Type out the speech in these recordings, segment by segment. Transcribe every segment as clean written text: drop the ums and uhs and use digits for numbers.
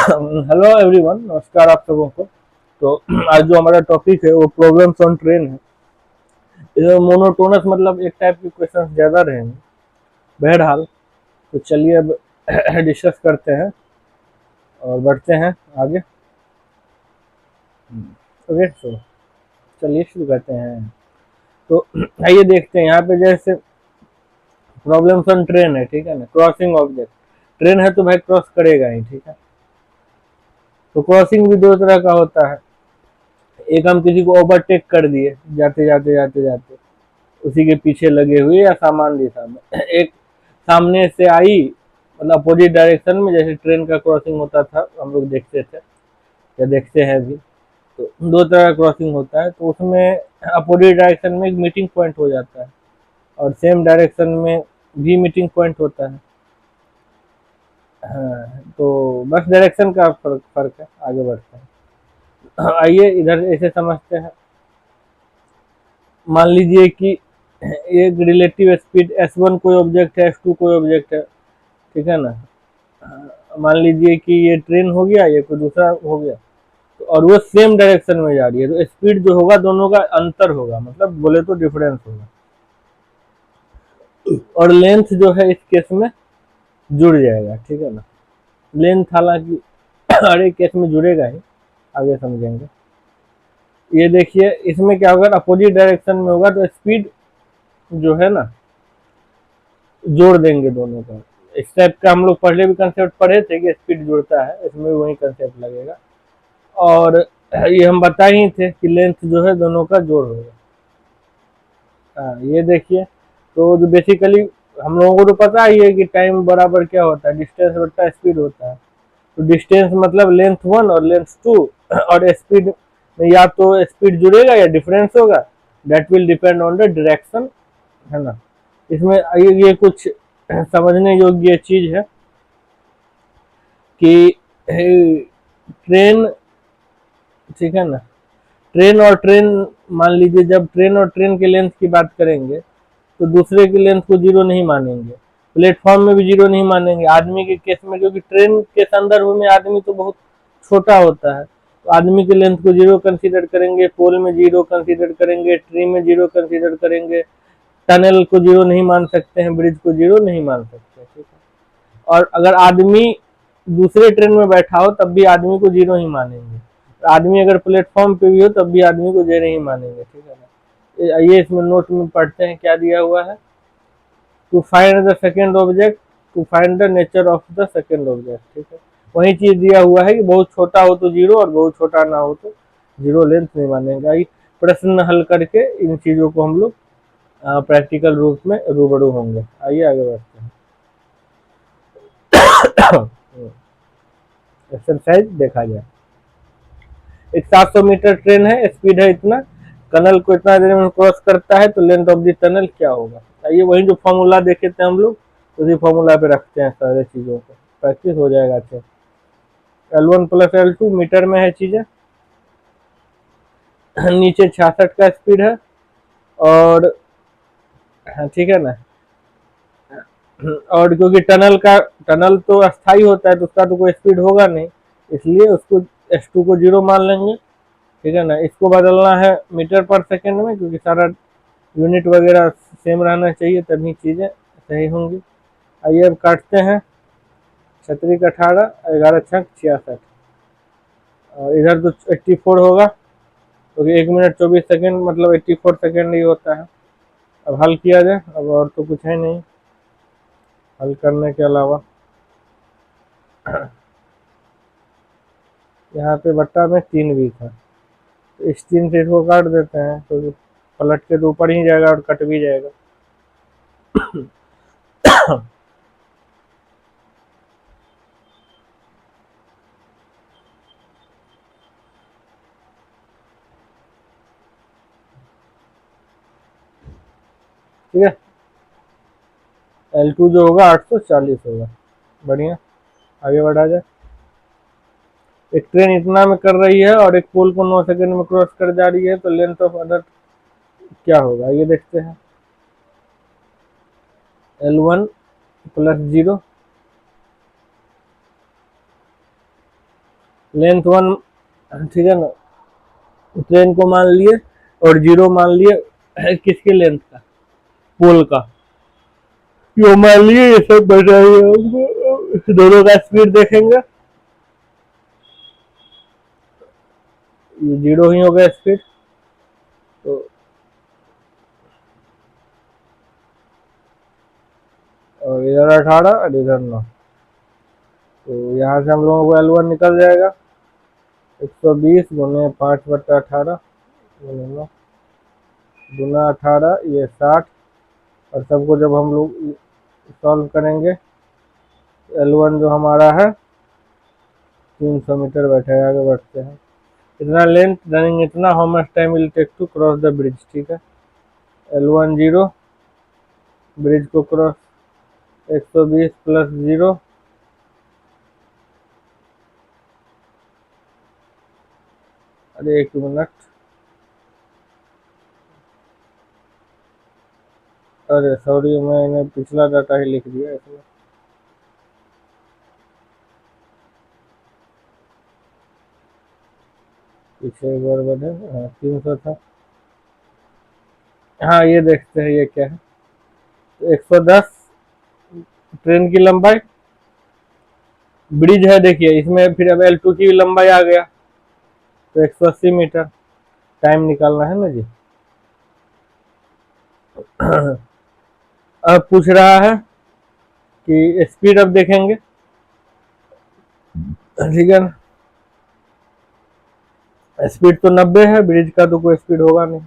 Hello everyone, नमस्कार आप सबों को। तो आज जो हमारा टॉपिक है वो प्रॉब्लम्स ऑन ट्रेन है। इसमें मोनोटोनस मतलब एक टाइप के क्वेश्चन ज़्यादा रहेंगे। बहरहाल तो चलिए अब डिस्कस करते हैं और बढ़ते हैं आगे। ओके, तो चलिए शुरू करते हैं। तो आइए देखते हैं यहाँ पे, जैसे प्रॉब्लम्स ऑन ट्रेन है, ठीक है ना। क्रॉसिंग ऑब्जेक्ट, ट्रेन है तो भाई क्रॉस करेगा ही, ठीक है। तो क्रॉसिंग भी दो तरह का होता है। एक हम किसी को ओवरटेक कर दिए जाते जाते जाते जाते, उसी के पीछे लगे हुए या सामान दिशा में। एक सामने से आई, मतलब अपोजिट डायरेक्शन में, जैसे ट्रेन का क्रॉसिंग होता था हम लोग देखते थे या देखते हैं भी। तो दो तरह का क्रॉसिंग होता है, तो उसमें अपोजिट डायरेक्शन में एक मीटिंग पॉइंट हो जाता है और सेम डायरेक्शन में भी मीटिंग पॉइंट होता है। हाँ, तो बस डायरेक्शन का फर्क फर्क है। आगे बढ़ते हैं। आइए इधर ऐसे समझते हैं। मान लीजिए कि एक रिलेटिव स्पीड s1 कोई ऑब्जेक्ट है, s2 कोई ऑब्जेक्ट है, ठीक है ना। मान लीजिए कि ये ट्रेन हो गया, ये कोई दूसरा हो गया, तो और वो सेम डायरेक्शन में जा रही है, तो स्पीड जो होगा दोनों का अंतर होगा, मतलब बोले तो डिफरेंस होगा। और लेंथ जो है इस केस में जुड़ जाएगा, ठीक है ना। लेंथ हालांकि हर एक केस में जुड़ेगा ही, आगे समझेंगे। ये देखिए इसमें क्या होगा, अपोजिट डायरेक्शन में होगा तो स्पीड जो है ना जोड़ देंगे दोनों का। इस टाइप का हम लोग पहले भी कंसेप्ट पढ़े थे कि स्पीड जुड़ता है, इसमें भी वही कंसेप्ट लगेगा। और ये हम बता ही थे कि लेंथ जो है दोनों का जोड़ होगा। हाँ, ये देखिए, तो जो बेसिकली हम लोगों को तो पता ही है कि टाइम बराबर क्या होता है, डिस्टेंस बटा स्पीड होता है। तो डिस्टेंस मतलब लेंथ 1 और लेंथ 2, और स्पीड में या तो स्पीड जुड़ेगा या डिफरेंस होगा। That will depend on the direction, है ना। इसमें ये कुछ समझने योग्य चीज है कि ट्रेन, ठीक है ना, ट्रेन और ट्रेन, मान लीजिए जब ट्रेन और ट्रेन के लेंथ की बात करेंगे तो दूसरे के लेंथ को जीरो नहीं मानेंगे, प्लेटफॉर्म में भी जीरो नहीं मानेंगे। आदमी के केस में, क्योंकि ट्रेन के संदर्भ में आदमी तो बहुत छोटा होता है, तो आदमी के लेंथ को जीरो कंसीडर करेंगे, पोल में जीरो कंसीडर करेंगे, ट्री में जीरो कंसीडर करेंगे, टनल को जीरो नहीं मान सकते हैं, ब्रिज को जीरो नहीं मान सकते, ठीक है। और अगर आदमी दूसरे ट्रेन में बैठा हो तब भी आदमी को जीरो ही मानेंगे। आदमी अगर प्लेटफॉर्म पे भी हो तब भी आदमी को जीरो ही मानेंगे, ठीक है ना। ये इसमें नोट में पढ़ते हैं क्या दिया हुआ है। To find the second object, to find the nature of the second object, ठीक है। वही चीज दिया हुआ है कि बहुत छोटा हो तो जीरो और बहुत छोटा ना हो तो जीरो लेंथ नहीं मानेगा। प्रश्न हल करके इन चीजों को हम लोग प्रैक्टिकल रूप में रूबरू होंगे। आइए आगे बढ़ते हैं। एक्सरसाइज देखा जाए। एक 700 मीटर ट्रेन है, स्पीड है इतना, टनल को इतना देर में क्रॉस करता है, तो लेंथ ऑफ द टनल क्या होगा। आइए वही जो फॉर्मूला देखे थे हम लोग, उसी फॉर्मूला पे रखते हैं सारे चीजों को, प्रैक्टिस हो जाएगा अच्छे। L1 प्लस L2 मीटर में है चीजें। नीचे 66 का स्पीड है, और हाँ, ठीक है ना। और क्योंकि टनल तो अस्थाई होता है तो उसका तो कोई स्पीड होगा नहीं, इसलिए उसको S2 को जीरो मान लेंगे, ठीक है ना। इसको बदलना है मीटर पर सेकेंड में, क्योंकि सारा यूनिट वगैरह सेम रहना चाहिए, तभी चीज़ें सही होंगी। आइए अब काटते हैं। 36 18, 11 छक 66, और इधर तो 84 होगा, क्योंकि 1 मिनट 24 सेकेंड मतलब 84 सेकेंड ही होता है। अब हल किया जाए, अब और तो कुछ है नहीं हल करने के अलावा। यहाँ पे बट्टा में 3 भी था, तो इस 3 से इसको काट देते हैं, क्योंकि पलट के तो ऊपर ही जाएगा और कट भी जाएगा। ठीक है, L2 जो होगा 840 होगा। बढ़िया, आगे बढ़ा जाए। एक ट्रेन इतना में कर रही है और एक पोल को 9 सेकंड में क्रॉस कर जा रही है, तो लेंथ ऑफ अदर क्या होगा, ये देखते हैं। L1 प्लस 0, लेंथ 1, ठीक है ना, ट्रेन को मान लिए और 0 मान लिए किसके लेंथ का, पोल का। यो मान लिए ये सब बताइए, दोनों का स्पीड देखेंगे, ये 0 ही होगा स्पीड। तो और इधर 18 और इधर 9, तो यहाँ से हम लोगों को L1 निकल जाएगा 120 गुने 5/18 गुने 9 गुना 18, ये 60। और सबको जब हम लोग सॉल्व करेंगे, L1 जो हमारा है 300 मीटर बैठेगा। आगे बढ़ते हैं। इतना लेंथ रनिंग, इतना how much time will take to cross the bridge, ठीक है। L1 0, ब्रिज को क्रॉस 120 प्लस 0, अरे 1 मिनट, अरे सॉरी, मैंने पिछला डाटा ही लिख दिया इसमें। पीछे एक बार बढ़े, हाँ 300 था। हाँ ये देखते हैं ये क्या है। तो 110 ट्रेन की लंबाई, ब्रिज है देखिए, इसमें फिर अब L2 की लंबाई आ गया, तो 180 मीटर। टाइम निकालना है ना जी। अब पूछ रहा है कि स्पीड अब देखेंगे, ठीक है ना। स्पीड तो 90 है, ब्रिज का तो कोई स्पीड होगा नहीं।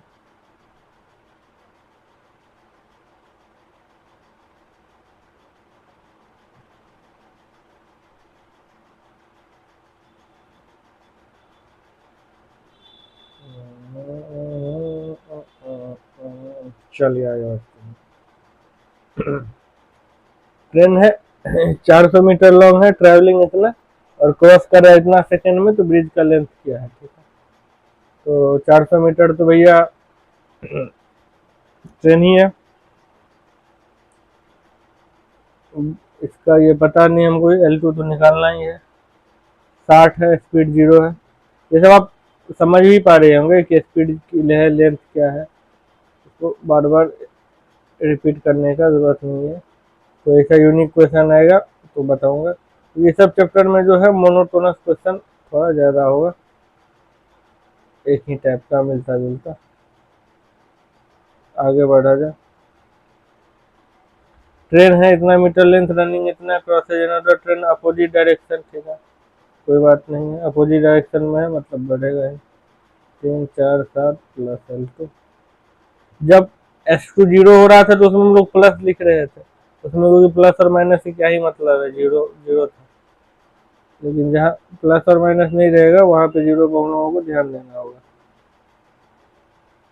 चलिए आगे। ट्रेन है 400 मीटर लॉन्ग है, ट्रैवलिंग इतना और क्रॉस कर रहा है इतना सेकंड में, तो ब्रिज का लेंथ क्या है, ठीक है। तो 400 मीटर तो भैया ट्रेन ही है, इसका ये पता नहीं हमको, L2 तो निकालना ही है। 60 है, स्पीड 0 है। ये सब आप समझ ही पा रहे होंगे कि स्पीड की लेंथ क्या है, इसको बार बार रिपीट करने का जरूरत नहीं है। तो ऐसा यूनिक क्वेश्चन आएगा तो बताऊंगा। ये सब चैप्टर में जो है मोनोटोनस क्वेश्चन थोड़ा ज़्यादा होगा, एक ही टाइप का मिलता जुलता। आगे बढ़ा जाए। ट्रेन है इतना मीटर लेंथ, रनिंग इतना, crosses another train opposite direction, ठीक है, कोई बात नहीं है, अपोजिट डायरेक्शन में है मतलब बढ़ेगा ही। 3 4 7 प्लस L2। जब S2 0 हो रहा था तो उसमें हम लोग प्लस लिख रहे थे, उसमें क्योंकि प्लस और माइनस से क्या ही मतलब है, 0 0 था। लेकिन जहाँ प्लस और माइनस नहीं रहेगा वहाँ पे 0 को हम लोगों को ध्यान देना होगा।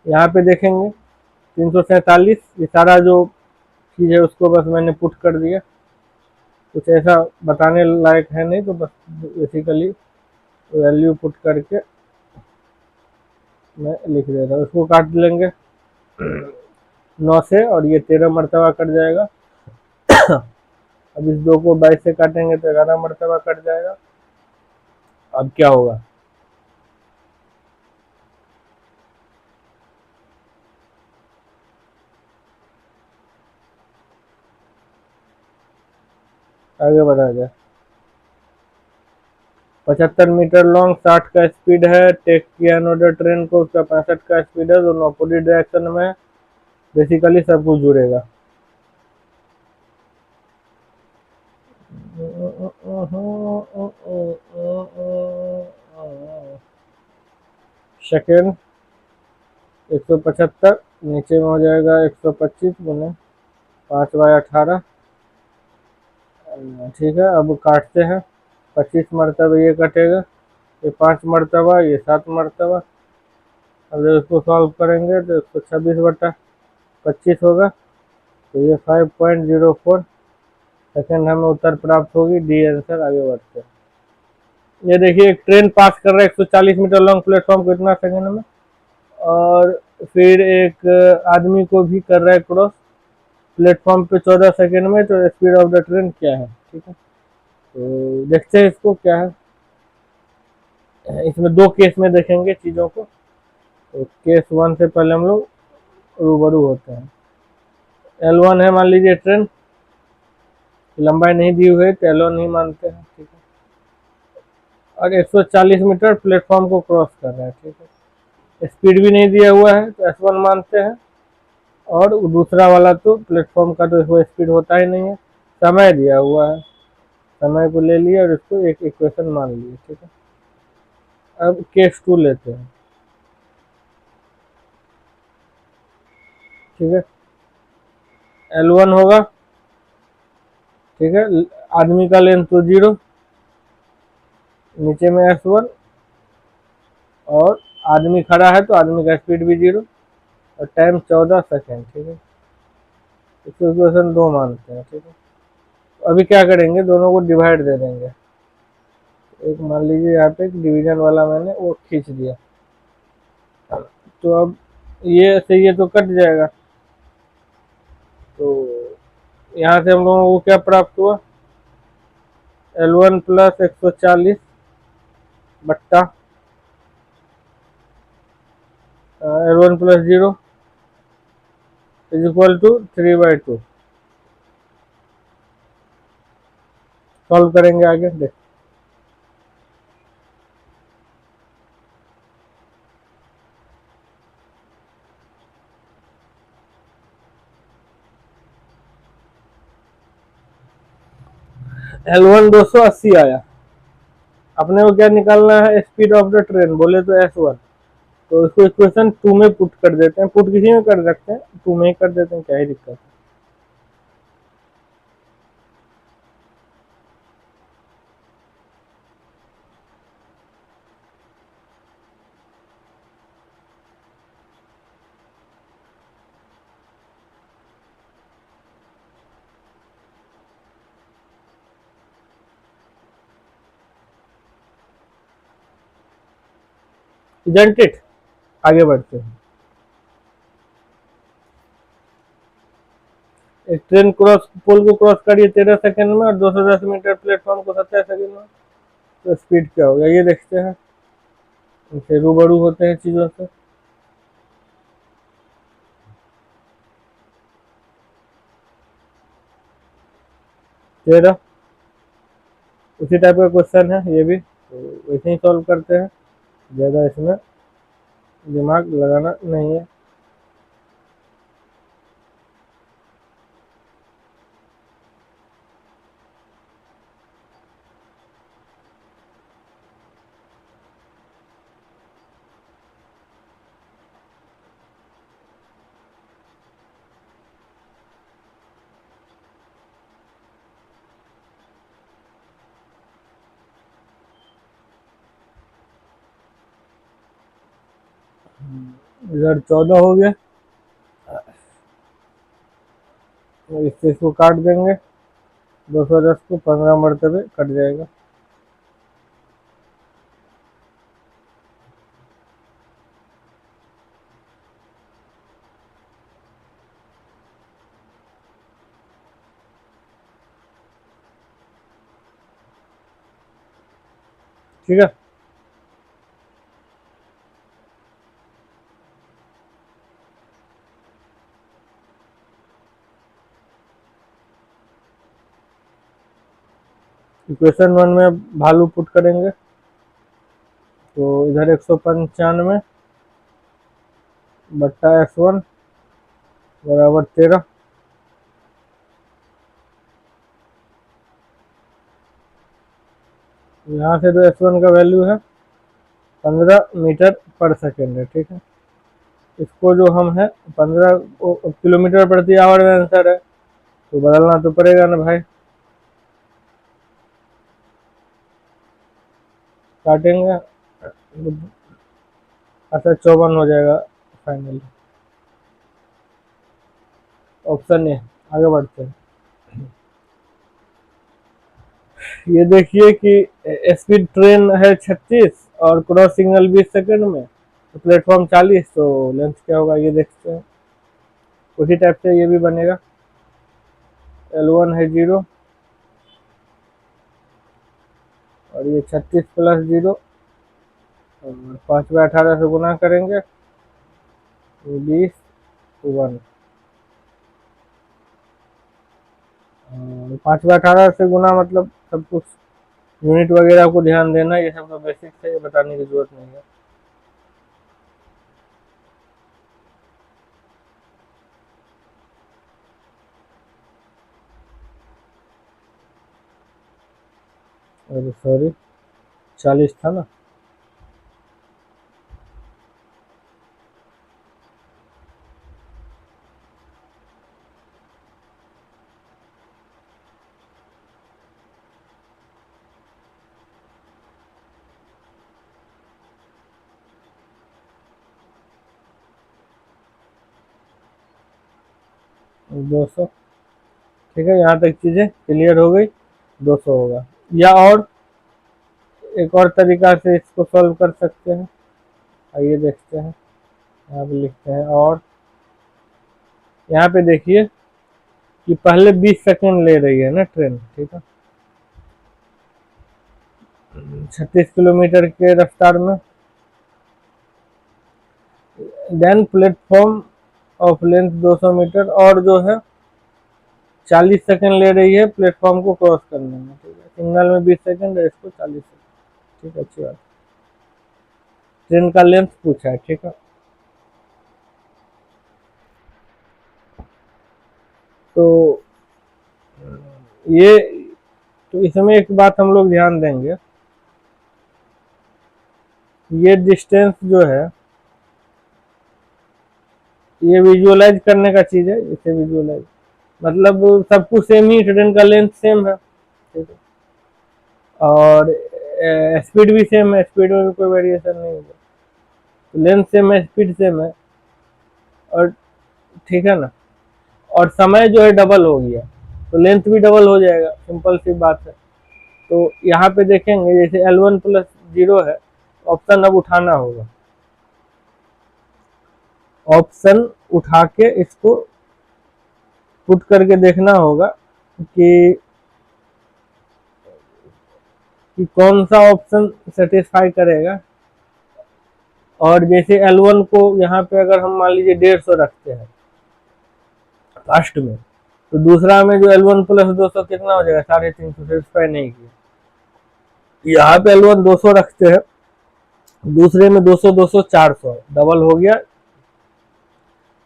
यहाँ पे देखेंगे 347, ये सारा जो चीज़ है उसको बस मैंने पुट कर दिया, कुछ ऐसा बताने लायक है नहीं, तो बस बेसिकली वैल्यू पुट करके मैं लिख दे रहा हूँ। उसको काट लेंगे 9 से, और ये 13 मरतबा कट जाएगा। अब इस 2 को 22 से काटेंगे तो 11 मरतबा कट जाएगा। अब क्या होगा, आगे बढ़ा जाए। 75 मीटर लॉन्ग, 60 का स्पीड है, टेक किया अनदर ट्रेन को, उसका 65 का स्पीड है, दोनों अपोजिट डायरेक्शन में। बेसिकली सब कुछ जुड़ेगा। सेकेंड 175, नीचे में हो जाएगा 125 गुने 5/18, ठीक है। अब काटते हैं, 25 मरतबा ये कटेगा, ये 5 मरतबा, ये 7 मरतबा। अब जब इसको सॉल्व करेंगे तो 126/25 होगा, तो ये 5.04 सेकेंड हमें उत्तर प्राप्त होगी, डी आंसर। आगे बढ़ते हैं। ये देखिए एक ट्रेन पास कर रहा है 140 मीटर लॉन्ग प्लेटफॉर्म को इतना सेकेंड में, और फिर एक आदमी को भी कर रहा है क्रॉस प्लेटफॉर्म पे 14 सेकेंड में। तो स्पीड ऑफ द ट्रेन क्या है, ठीक है। तो देखते हैं इसको क्या है। इसमें दो केस में देखेंगे चीज़ों को। तो केस 1 से पहले हम लोग रूबरू होते हैं। L1 है मान लीजिए ट्रेन, लंबाई नहीं दी हुई है तो L1 नहीं मानते हैं, ठीक है। और 140 मीटर प्लेटफॉर्म को क्रॉस कर रहा है, ठीक है। स्पीड भी नहीं दिया हुआ है तो S1 मानते हैं। और दूसरा वाला तो प्लेटफॉर्म का तो इसको स्पीड होता ही नहीं है, समय दिया हुआ है, समय को ले लिया और इसको एक इक्वेशन मान लिया, ठीक है। अब केस 2 लेते हैं, ठीक है। L1 होगा, ठीक है। आदमी का लेंथ तो 0, नीचे में S1, और आदमी खड़ा है तो आदमी का स्पीड भी 0, और टाइम 14 सेकेंड, ठीक है। इसको इक्वेशन 2 मानते हैं, ठीक है। अभी क्या करेंगे, दोनों को डिवाइड दे देंगे। एक मान लीजिए यहाँ पे डिवीजन वाला मैंने वो खींच दिया, तो अब ये से ये तो कट जाएगा। तो यहाँ से हम लोगों को क्या प्राप्त हुआ, L1 प्लस 140 बट्टा L1 plus 0 is equal to 3/2। Solve करेंगे आगे, देख। L1 280 आया। अपने को क्या निकालना है, स्पीड ऑफ द ट्रेन, बोले तो S1। तो इसको इक्वेशन 2 में पुट कर देते हैं, पुट किसी में कर सकते हैं, 2 में ही कर देते हैं, क्या ही दिक्कत है। Isn't it? आगे बढ़ते हैं। एक ट्रेन क्रॉस पोल को क्रॉस करिए 13 सेकंड में, और 210 मीटर प्लेटफॉर्म को 27 सेकंड में, तो स्पीड क्या होगा ये देखते हैं। इनसे रूबरू होते हैं चीजों से। 13 उसी टाइप का क्वेश्चन है ये भी, तो वैसे ही सॉल्व करते हैं, ज़्यादा इसमें दिमाग लगाना नहीं है। इधर 14 हो गया, इससे इसको काट देंगे, 210 को 15 मरतबे कट जाएगा। ठीक है। इक्वेशन 1 में वैल्यू पुट करेंगे, तो इधर 195 बट्टा S1 बराबर 13। यहाँ से तो S1 का वैल्यू है 15 मीटर पर सेकेंड है, ठीक है। इसको जो हम है 15 किलोमीटर प्रति आवर में आंसर है, तो बदलना तो पड़ेगा ना भाई। काटेंगे, अच्छा 54 हो जाएगा फाइनली, ऑप्शन ए। आगे बढ़ते हैं। ये देखिए कि स्पीड ट्रेन है 36 और क्रॉस सिग्नल 20 सेकंड में, तो प्लेटफॉर्म 40, तो लेंथ क्या होगा ये देखते हैं। उसी टाइप से ये भी बनेगा। L1 है 0, और ये 36 प्लस 0 और 5/18 से गुना करेंगे 20 1। 5/18 से गुना मतलब सब कुछ यूनिट वगैरह को ध्यान देना, ये सब तो बेसिक है, ये बताने की जरूरत नहीं है। अरे सॉरी, 40 था ना। दो सौ, ठीक है, यहाँ तक चीजें क्लियर हो गई। 200 होगा, या और एक और तरीका से इसको सॉल्व कर सकते हैं। आइए देखते हैं, यहाँ पे लिखते हैं। और यहाँ पे देखिए कि पहले 20 सेकंड ले रही है ना ट्रेन, ठीक है, 36 किलोमीटर के रफ्तार में। Then platform of length 200 metre, और जो है 40 सेकंड ले रही है प्लेटफॉर्म को क्रॉस करने में, ठीक है। सिग्नल में 20 सेकंड है, इसको 40 सेकंड, ठीक है, अच्छी बात। ट्रेन का लेंथ पूछा है, ठीक है। तो ये, तो इसमें एक बात हम लोग ध्यान देंगे, ये डिस्टेंस जो है ये विजुअलाइज करने का चीज है। इसे विजुअलाइज मतलब सब कुछ सेम ही, ट्रेन का लेंथ सेम है, ठीक है, और स्पीड भी सेम है, स्पीड में भी कोई वेरिएशन नहीं होगा। तो लेंथ सेम है, स्पीड सेम है, और ठीक है ना, और समय जो है डबल हो गया, तो लेंथ भी डबल हो जाएगा, सिंपल सी बात है। तो यहाँ पे देखेंगे जैसे L1+0 है, ऑप्शन अब उठाना होगा, ऑप्शन उठा के इसको पुट करके देखना होगा कि कौन सा ऑप्शन सेटिस्फाई करेगा। और जैसे L1 को यहाँ पे अगर हम मान लीजिए 150 रखते हैं फर्स्ट में, तो दूसरा में जो L1+200 कितना हो जाएगा, 350, सेटिस्फाई नहीं किया। यहाँ पे L1 200 रखते हैं, दूसरे में 200 200 400 डबल हो गया,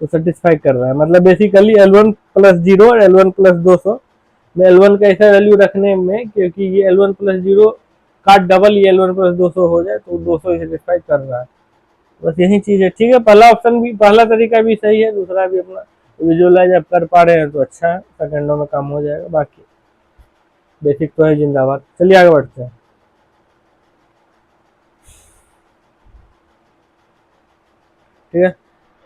तो सेटिस्फाई कर रहा है। मतलब बेसिकली L1+0 और L1+200 में L1 का ऐसा वैल्यू रखने में, क्योंकि ये L1+0 का डबल ये L1+200 हो जाए, तो 200 सेटिस्फाई कर रहा है। बस यही चीज है, ठीक है। पहला ऑप्शन भी, पहला तरीका भी सही है, दूसरा भी अपना विजुअलाइज आप कर पा रहे हैं तो अच्छा है, सेकंडों में काम हो जाएगा। बाकी बेसिक तो है जिंदाबाद। चलिए आगे बढ़ते हैं, ठीक है।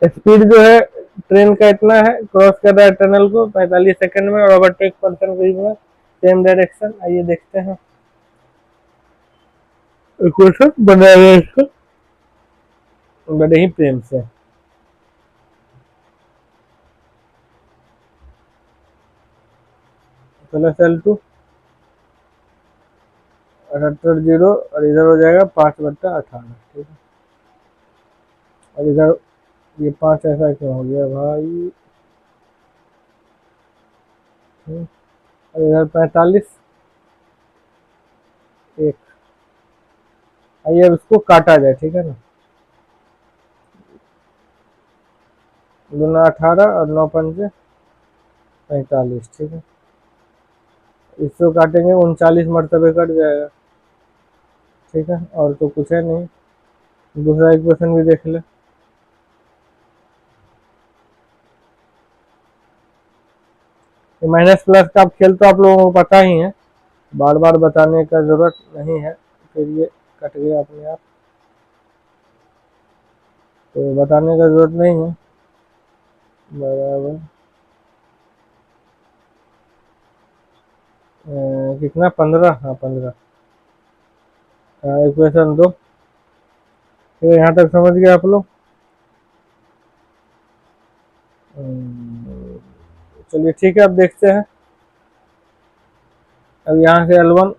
स्पीड जो है ट्रेन का इतना है, क्रॉस कर रहा है टनल को 45 सेकंड में, और ओवरटेक पर्सन को सेम डायरेक्शन। आइए देखते हैं, क्वेश्चन बना रहे हैं इसको बड़े ही प्रेम से। प्लस L2 78 0, और इधर हो जाएगा 5/18, ठीक है। और इधर ये 5 ऐसा क्यों हो गया भाई, और इधर 45 1। आइए अब इसको काटा जाए, ठीक है ना। 2×18 और 9×5 45, ठीक है। इसको काटेंगे 39 मरतबे कट जाएगा, ठीक है। और तो कुछ है नहीं, दूसरा इक्वेशन भी देख ले। माइनस प्लस का खेल तो आप लोगों को पता ही है, बार बार बताने का जरूरत नहीं है। फिर ये कट गया अपने आप, तो बताने का जरूरत नहीं है। बराबर कितना, 15, हाँ 15। इक्वेशन 2, ठीक है। यहाँ तक समझ गए आप लोग। चलिए ठीक है, अब देखते हैं। अब यहाँ से L1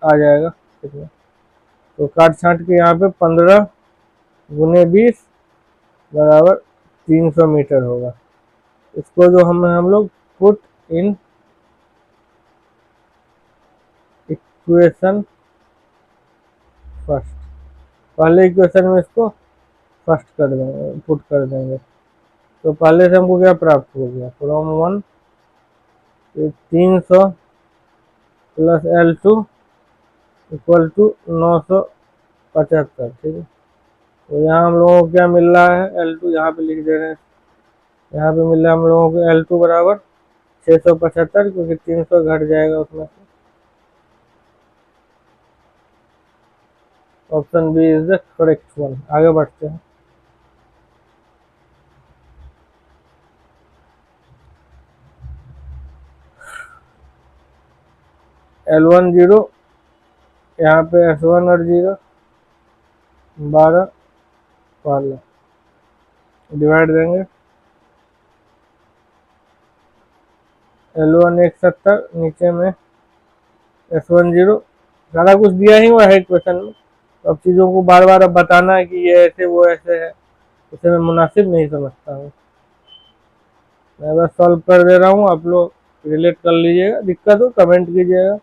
आ जाएगा कितना, तो काट छांट के यहाँ पे 15 गुने 20 बराबर 300 मीटर होगा। इसको जो हम लोग पुट इन इक्वेशन फर्स्ट, पहले इक्वेशन में इसको फर्स्ट कर देंगे, पुट कर देंगे। तो पहले से हमको क्या प्राप्त हो गया, from 1 300 plus L2 equal to 975, ठीक है। तो यहाँ हम लोगों को क्या मिल रहा है, L2 यहाँ पे लिख दे रहे हैं, यहाँ पे मिल रहा है हम लोगों को L2 बराबर 675, क्योंकि 300 घट जाएगा उसमें से। Option B is the correct one. आगे बढ़ते हैं। L1 0, यहाँ पे S1 और 0 12 12 डिवाइड देंगे। L1 170, नीचे में S1 0, सारा कुछ दिया ही हुआ है क्वेश्चन में। तो अब चीज़ों को बार बार अब बताना है कि ये ऐसे वो ऐसे है, उसे मैं मुनासिब नहीं समझता हूँ। मैं बस सॉल्व कर दे रहा हूँ, आप लोग रिलेट कर लीजिएगा। दिक्कत हो कमेंट कीजिएगा,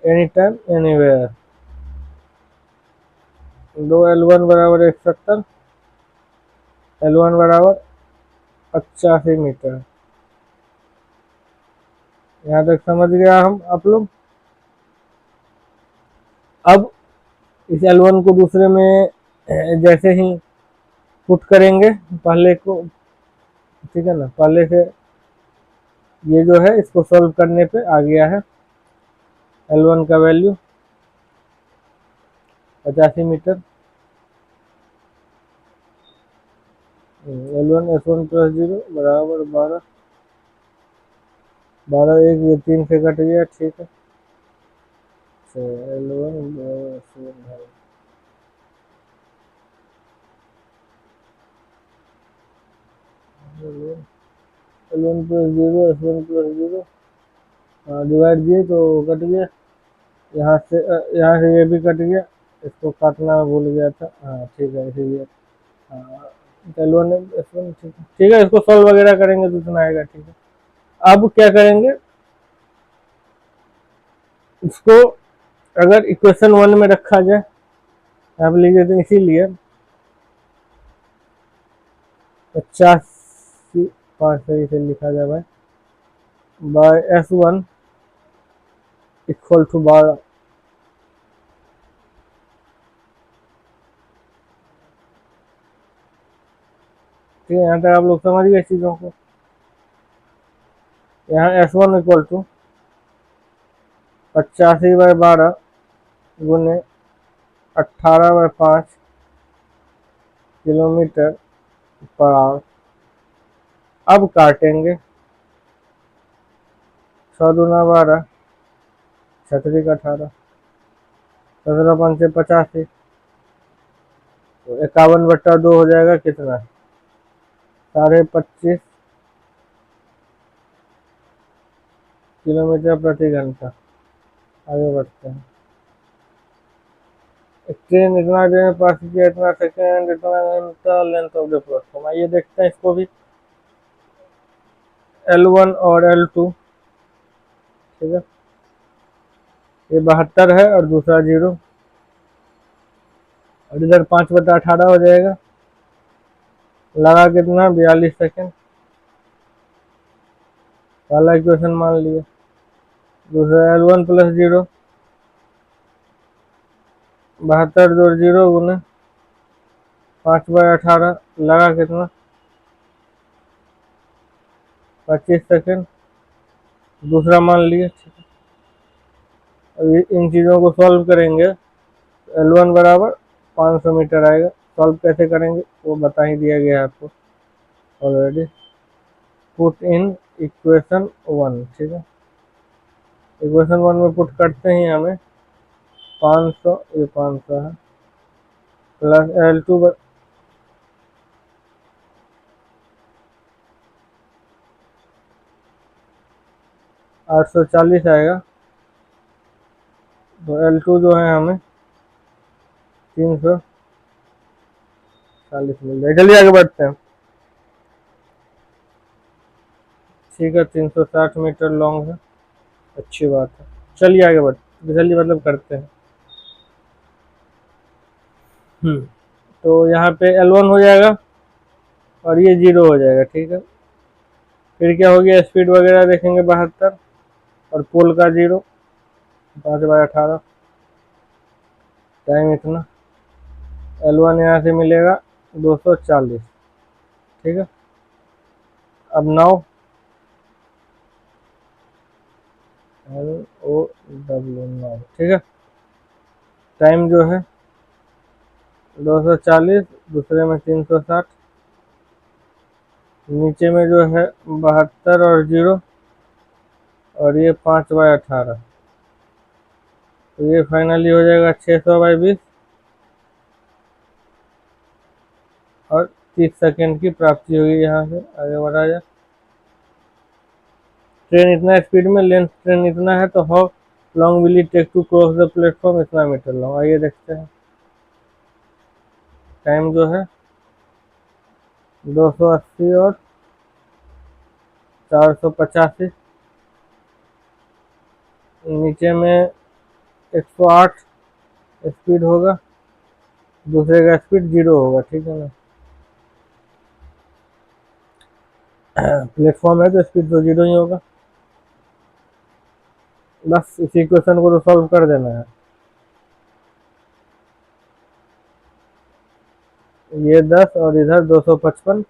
एनी टाइम एनीवेयर। 2 L1 बराबर 170, L1 बराबर 85 मीटर। यहाँ तक समझ गया हम आप लोग। अब इस L1 को दूसरे में जैसे ही पुट करेंगे पहले को, ठीक है ना, पहले से ये जो है इसको सॉल्व करने पे आ गया है। L1 का value 85 metre. L1 S1 plus 0 बराबर 12 12 1 ये 3 से कट गया, ठीक है। L1 L1 plus 0 S1 plus 0 divide दिए तो कट गया। यहाँ से ये भी कट गया, इसको काटना भूल गया था। हाँ ठीक है, इसीलिए L1 S1, ठीक है। इसको सॉल्व वगैरह करेंगे तो इतना आएगा, ठीक है। अब क्या करेंगे, इसको अगर इक्वेशन 1 में रखा जाए, आप लिख देते हैं, इसीलिए 85 सही से लिखा जाए भाई, बाय S1 इक्वल टू 12। ठीक है, यहाँ तक आप लोग समझ गए चीज़ों को। यहाँ S1 इक्वल टू 85/12 गुने 18/5 किलोमीटर पर आवर। अब काटेंगे 6 दूना 12, 36 18, 17 5 85, तो 51/2 हो जाएगा कितना, 25.5 किलोमीटर प्रति घंटा। आगे बढ़ते हैं। ट्रेन इतना देर में पास किया, इतना सेकेंड, इतना घंटा, लेंथ ऑफ द प्लेटफॉर्म। आइए देखते हैं इसको भी। L1 और L2, ठीक है, ये 72 है और दूसरा 0, और इधर 5/18 हो जाएगा। लगा कितना, 42 सेकेंड। पहला इक्वेशन मान लिया। दूसरा L1 प्लस 0, 72 जोड़ 0 गुने 5/18, लगा कितना, 25 सेकेंड। दूसरा मान लिया, ठीक है। अभी इन चीज़ों को सॉल्व करेंगे। L1 बराबर 500 मीटर आएगा। सॉल्व कैसे करेंगे वो बता ही दिया गया है आपको ऑलरेडी। पुट इन इक्वेशन 1, ठीक है। इक्वेशन 1 में पुट करते ही हमें 500, ये 500 है, प्लस L2 840 आएगा। तो L2 जो है हमें 340 मिल जाए। चलिए आगे बढ़ते हैं। ठीक है, 360 मीटर लॉन्ग है, अच्छी बात है। चलिए आगे बढ़ते, चलिए मतलब करते हैं। तो यहाँ पे L1 हो जाएगा और ये 0 हो जाएगा। ठीक है, फिर क्या हो गया, स्पीड वगैरह देखेंगे 72 और पोल का 0, 5/18, टाइम इतना। L1 यहाँ से मिलेगा 240। ठीक है, अब नाउ LOW नाउ। ठीक है, टाइम जो है 240, दूसरे में 360, नीचे में जो है 72 और 0, और ये 5/18, तो ये फाइनली हो जाएगा 600/20 और 30 सेकेंड की प्राप्ति होगी। यहाँ से आगे बढ़ा जाए। ट्रेन इतना स्पीड में, लेंथ ट्रेन इतना है, तो how long will it take to cross the platform, इतना मीटर लॉन्ग। आइए देखते हैं। टाइम जो है 280 और 485, नीचे में 108 स्पीड होगा, दूसरे का स्पीड 0 होगा। ठीक है ना, प्लेटफॉर्म है तो स्पीड तो 0 ही होगा। बस इस इक्वेशन को तो सॉल्व कर देना है। ये 10 और इधर 255,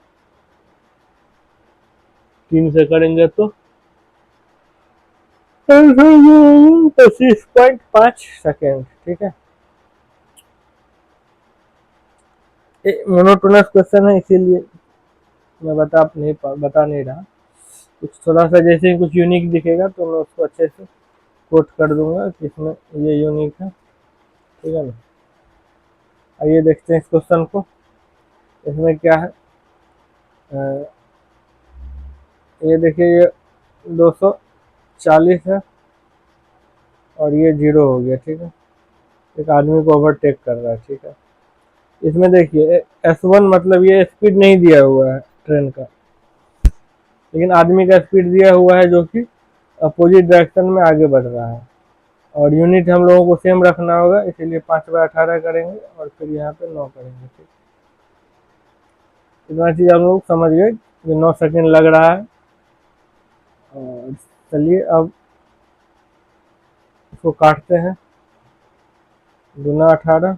3 से करेंगे तो 25.5 सेकेंड। ठीक है, मोनोटोनस क्वेश्चन है, इसीलिए मैं बता नहीं रहा। कुछ थोड़ा सा जैसे ही कुछ यूनिक दिखेगा तो मैं उसको अच्छे से कोट कर दूंगा कि इसमें ये यूनिक है। ठीक है ना, आइए देखते हैं इस क्वेश्चन को। इसमें क्या है, ये देखिए, ये 240 है और ये 0 हो गया। ठीक है, एक आदमी को ओवरटेक कर रहा है। ठीक है, इसमें देखिए S1 मतलब ये स्पीड नहीं दिया हुआ है ट्रेन का, लेकिन आदमी का स्पीड दिया हुआ है जो कि अपोजिट डायरेक्शन में आगे बढ़ रहा है। और यूनिट हम लोगों को सेम रखना होगा, इसीलिए 5/18 करेंगे और फिर यहाँ पे 9 करेंगे। ठीक, इतना चीज़ हम लोग समझ गए कि 9 सेकेंड लग रहा है। और चलिए अब इसको काटते हैं। 2×18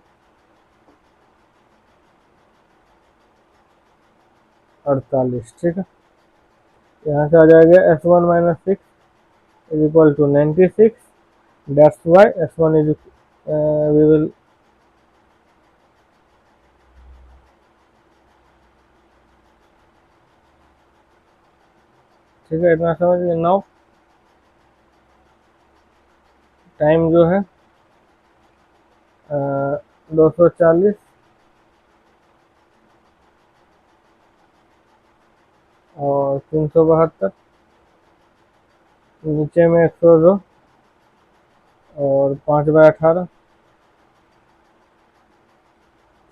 48। ठीक है, यहाँ से आ जाएगा S1 - 6 = 96। That's why S1 is we will ठीक है, इतना समझ गए। नाउ टाइम जो है 240 और 372, नीचे में 102 और 5/18,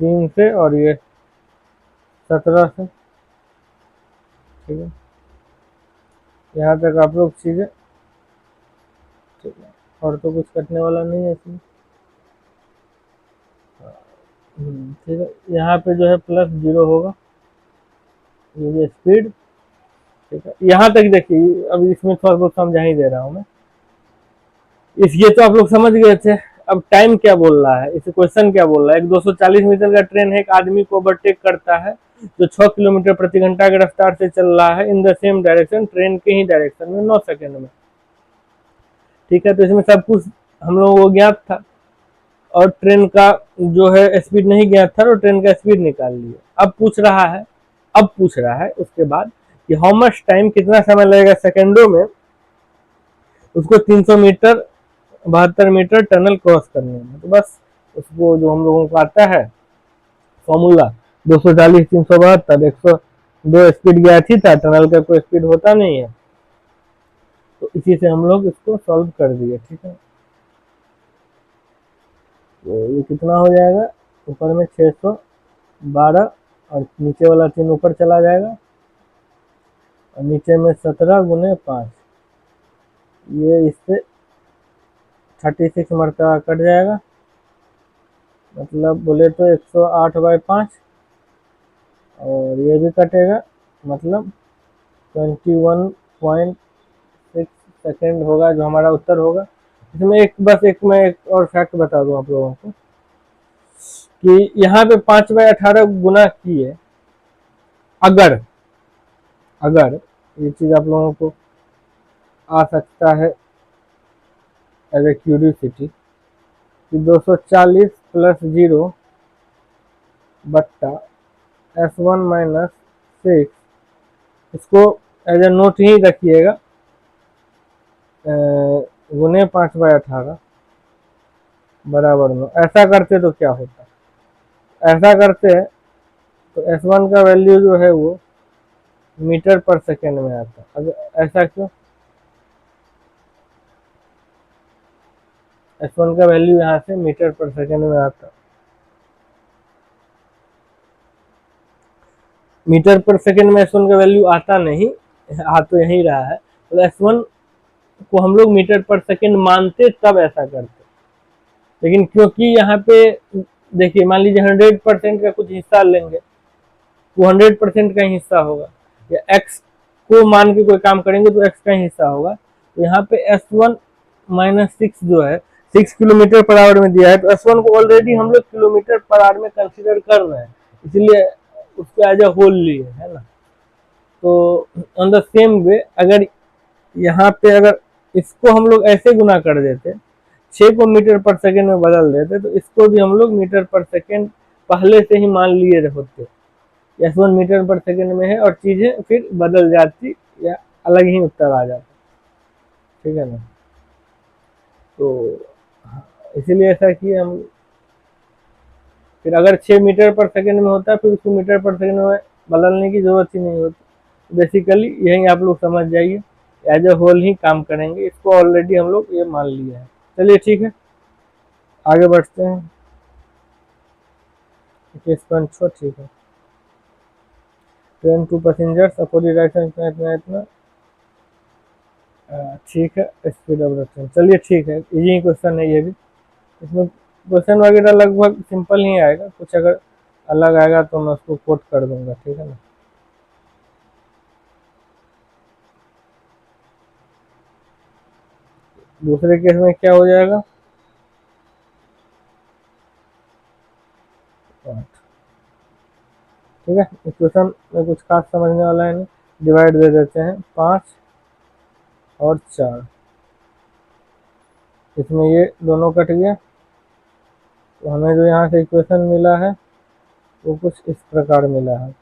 3 से और ये 17 से। ठीक है, यहाँ तक आप लोग चीज़ें ठीक है, और तो कुछ कटने वाला नहीं है इसमें। ठीक है, यहाँ पे जो है +0 होगा, ये स्पीड। ठीक है, यहाँ तक देखिए, अब इसमें थोड़ा बहुत समझा ही दे रहा हूँ मैं। ये तो आप लोग समझ गए थे। अब टाइम क्या बोल रहा है, इस क्वेश्चन क्या बोल रहा है, एक 240 मीटर का ट्रेन है, एक आदमी को ओवरटेक करता है जो 6 किलोमीटर प्रति घंटा की रफ्तार से चल रहा है इन द सेम डायरेक्शन, ट्रेन के ही डायरेक्शन में 9 सेकेंड में। ठीक है, तो इसमें सब कुछ हम लोगों को ज्ञात था और ट्रेन का जो है स्पीड नहीं ज्ञात था, तो ट्रेन का स्पीड निकाल लिया। अब पूछ रहा है उसके बाद कि हाउ मच टाइम, कितना समय लगेगा सेकेंडों में उसको 300 मीटर 72 मीटर टनल क्रॉस करने में। तो बस उसको जो हम लोगों को आता है फॉर्मूला 240 372 102 स्पीड गया थी था, टनल का कोई स्पीड होता नहीं है, तो इसी से हम लोग इसको सॉल्व कर दिए। ठीक है, तो ये कितना हो जाएगा, ऊपर में 612 और नीचे वाला 3 ऊपर चला जाएगा और नीचे में 17 गुने 5, ये इससे 36 मरतबा कट जाएगा, मतलब बोले तो 108/5, और ये भी कटेगा, मतलब 21.6 सेकेंड होगा जो हमारा उत्तर होगा। इसमें मैं एक और फैक्ट बता दूं आप लोगों को कि यहाँ पे 5/18 गुना किए, अगर अगर ये चीज आप लोगों को आ सकता है एज ए क्यूरियोसिटी कि 240 प्लस 0 बट्टा S1 माइनस 6, इसको एज ए नोट ही रखिएगा, गुने 5/18 बराबर में। ऐसा करते तो क्या होता, ऐसा करते तो S1 का वैल्यू जो है वो मीटर पर सेकेंड में आता। अगर ऐसा क्यों, S1 का वैल्यू यहाँ से मीटर पर सेकेंड में आता, मीटर पर सेकेंड में S1 का वैल्यू आता नहीं, आ तो यही रहा है, तो S1 को हम लोग मीटर पर सेकेंड मानते तब ऐसा करते। लेकिन क्योंकि यहाँ पे देखिए, मान लीजिए 100% का कुछ हिस्सा लेंगे, वो 100% का ही हिस्सा होगा, या x को मान के कोई काम करेंगे तो x का ही हिस्सा होगा। तो यहाँ पे S1 माइनस 6 जो है 6 किलोमीटर पर आवर में दिया है, तो S1 को ऑलरेडी हम लोग किलोमीटर पर आवर में कंसिडर कर रहे हैं, इसलिए उसको एज ए होल लिए है ना। तो ऑन द सेम वे अगर यहाँ पे अगर इसको हम लोग ऐसे गुना कर देते, 6 को मीटर पर सेकेंड में बदल देते, तो इसको भी हम लोग मीटर पर सेकेंड पहले से ही मान लिए होते। S1 मीटर पर सेकेंड में है और चीजें फिर बदल जाती या अलग ही उत्तर आ जाता, ठीक है ना। तो इसीलिए ऐसा किए हम। फिर अगर 6 मीटर पर सेकेंड में होता फिर उसको मीटर पर सेकेंड में बदलने की जरूरत ही नहीं होती। बेसिकली यही आप लोग समझ जाइए, एज ए होल ही काम करेंगे, इसको ऑलरेडी हम लोग ये मान लिया है। चलिए ठीक है, आगे बढ़ते हैं। 21.6 ठीक है। ट्रेन 2 पैसेंजर्स अपोजिट डायरेक्शन इतना ठीक है, स्पीड ऑफ द ट्रेन। चलिए ठीक है, इजी क्वेश्चन है ये भी, इसमें क्वेश्चन वगैरह लगभग सिंपल ही आएगा, कुछ अगर अलग आएगा तो मैं उसको कोट कर दूंगा, ठीक है ना। दूसरे केस में क्या हो जाएगा, ठीक है। इक्वेशन में कुछ खास समझने वाला है नहीं, डिवाइड दे देते हैं 5 और 4, इसमें ये दोनों कट गया, तो हमें जो यहाँ से इक्वेशन मिला है वो कुछ इस प्रकार मिला है।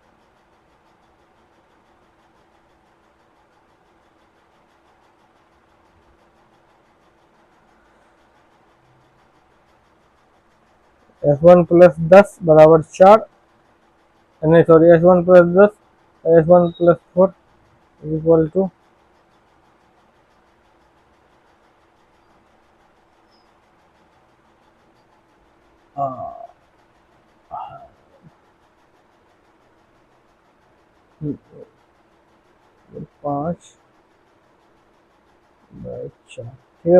S1 प्लस 10 बराबर 4, नहीं sorry, S1 plus 10 S1 plus 4 इक्वल टू 5/4, ठीक है।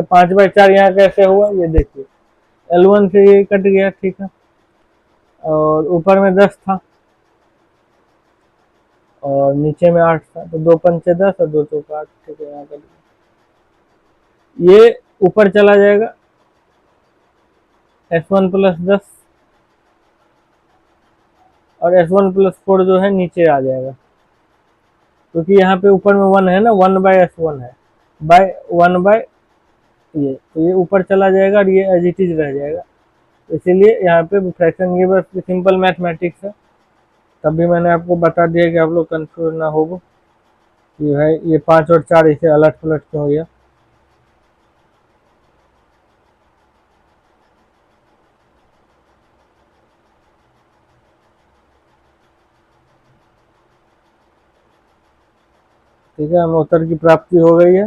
5/4 यहाँ कैसे हुआ ये देखिए, L1 से ये कट गया, ठीक है, और ऊपर में 10 था और नीचे में 8 था, तो 2 पंचे 10 और 2 चौका 8, ठीक है, यहाँ कट गया। ये ऊपर चला जाएगा S1 प्लस 10 और S1 प्लस 4 जो है नीचे आ जाएगा, क्योंकि यहाँ पे ऊपर में 1 है ना, 1/S1 है, बाय 1 ये, तो ये ऊपर चला जाएगा और ये एज इट इज रह जाएगा। इसीलिए यहाँ पे फ्रैक्शन, ये बस सिंपल मैथमेटिक्स है, तब भी मैंने आपको बता दिया कि आप लोग कंफ्यूज ना हो कि भाई ये 5 और 4 इसे अलट पलट क्यों हो गया। ठीक है, हमें उत्तर की प्राप्ति हो गई है।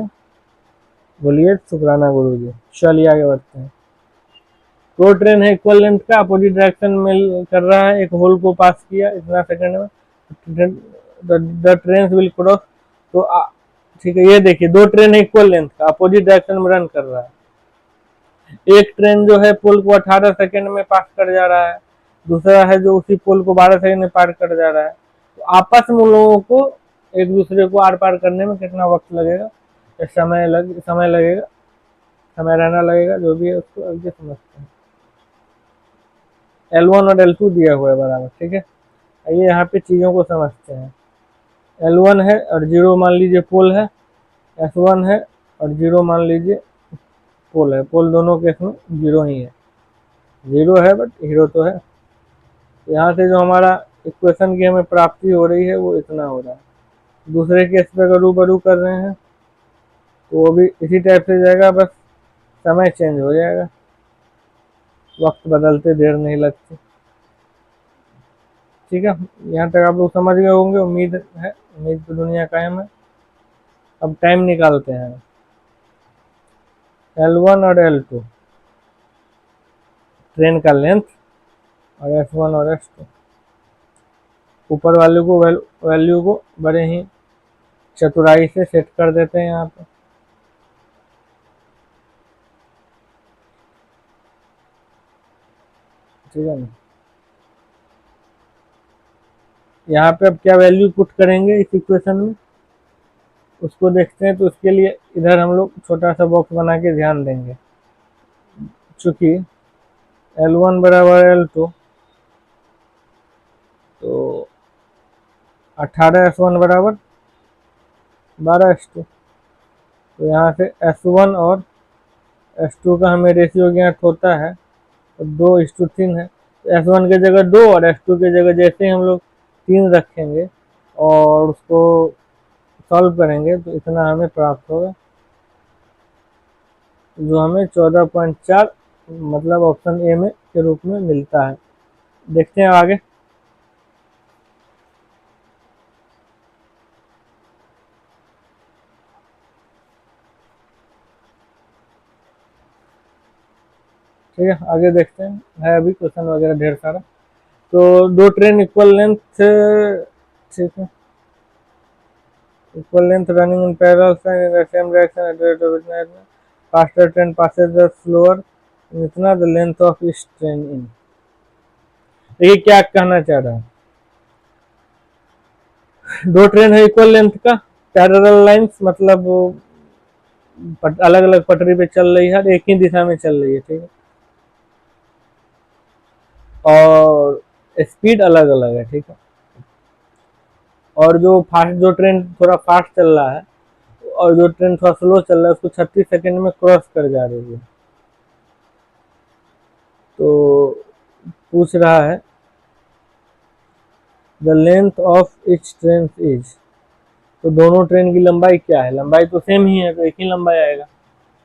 बोलिए शुक्राना गुरु जी। चलिए आगे बढ़ते हैं। दो ट्रेन है इक्वल लेंथ का, अपोजिट डायरेक्शन में कर रहा है, एक होल को पास किया इतना सेकंड में, द ट्रेन विल क्रॉस। तो ठीक है, ये देखिए दो ट्रेन है इक्वल लेंथ का, अपोजिट डायरेक्शन में रन कर रहा है। एक ट्रेन जो है पोल को 18 सेकंड में पास कर जा रहा है, दूसरा है जो उसी पोल को 12 सेकंड में पार कर जा रहा है। तो आपस में लोगों को एक दूसरे को आर पार करने में कितना वक्त लगेगा, समय लगेगा, समय रहना लगेगा, जो भी है उसको आगे समझते हैं। L1 और L2 दिया हुआ है बराबर, ठीक है। आइए यहाँ पे चीज़ों को समझते हैं। L1 है और 0 मान लीजिए पोल है, S1 है और 0 मान लीजिए पोल है। पोल दोनों केस में 0 ही है, 0 है बट हीरो तो है। यहाँ से जो हमारा इक्वेशन की हमें प्राप्ति हो रही है वो इतना हो रहा है। दूसरे केस पे अगर रूबरू कर रहे हैं तो वो भी इसी टाइप से जाएगा, बस समय चेंज हो जाएगा, वक्त बदलते देर नहीं लगती। ठीक है, यहाँ तक आप लोग समझ गए होंगे, उम्मीद है, उम्मीद की दुनिया कायम है। अब टाइम निकालते हैं। L1 और L2 ट्रेन का लेंथ और S1 और S2, ऊपर वाले को वैल्यू को बड़े ही चतुराई से सेट कर देते हैं यहाँ पे। ठीक है ना, यहाँ पे अब क्या वैल्यू पुट करेंगे इस इक्वेशन में उसको देखते हैं। तो उसके लिए इधर हम लोग छोटा सा बॉक्स बना के ध्यान देंगे। चूंकि L1 बराबर L2 तो 18 S1 बराबर 12 S2। तो यहाँ से S1 और S2 का हमें रेशियो ज्ञात होता है, तो 2:3 है। तो S1 की जगह 2 और S2 की जगह जैसे ही हम लोग 3 रखेंगे और उसको सॉल्व करेंगे तो इतना हमें प्राप्त होगा, जो हमें 14.4 मतलब ऑप्शन ए में के रूप में मिलता है। देखते हैं आगे। ठीक है, आगे देखते हैं, है अभी क्वेश्चन वगैरह ढेर सारा। तो दो ट्रेन इक्वल लेंथ, ठीक है, equal length running in parallel in the same direction at rate of इतना, faster train passes the slower इतना the length of each train in. देखिए क्या कहना चाह रहा है, दो ट्रेन है इक्वल लेंथ का, पैरेलल लाइंस मतलब अलग अलग पटरी पे चल रही है, एक ही दिशा में चल रही है, ठीक है, और स्पीड अलग अलग है, ठीक है। और जो ट्रेन थोड़ा फास्ट चल रहा है और जो ट्रेन थोड़ा स्लो चल रहा है उसको 36 सेकंड में क्रॉस कर जा रही है। तो पूछ रहा है the length of each train is, तो दोनों ट्रेन की लंबाई क्या है, लंबाई तो सेम ही है तो एक ही लंबाई आएगा।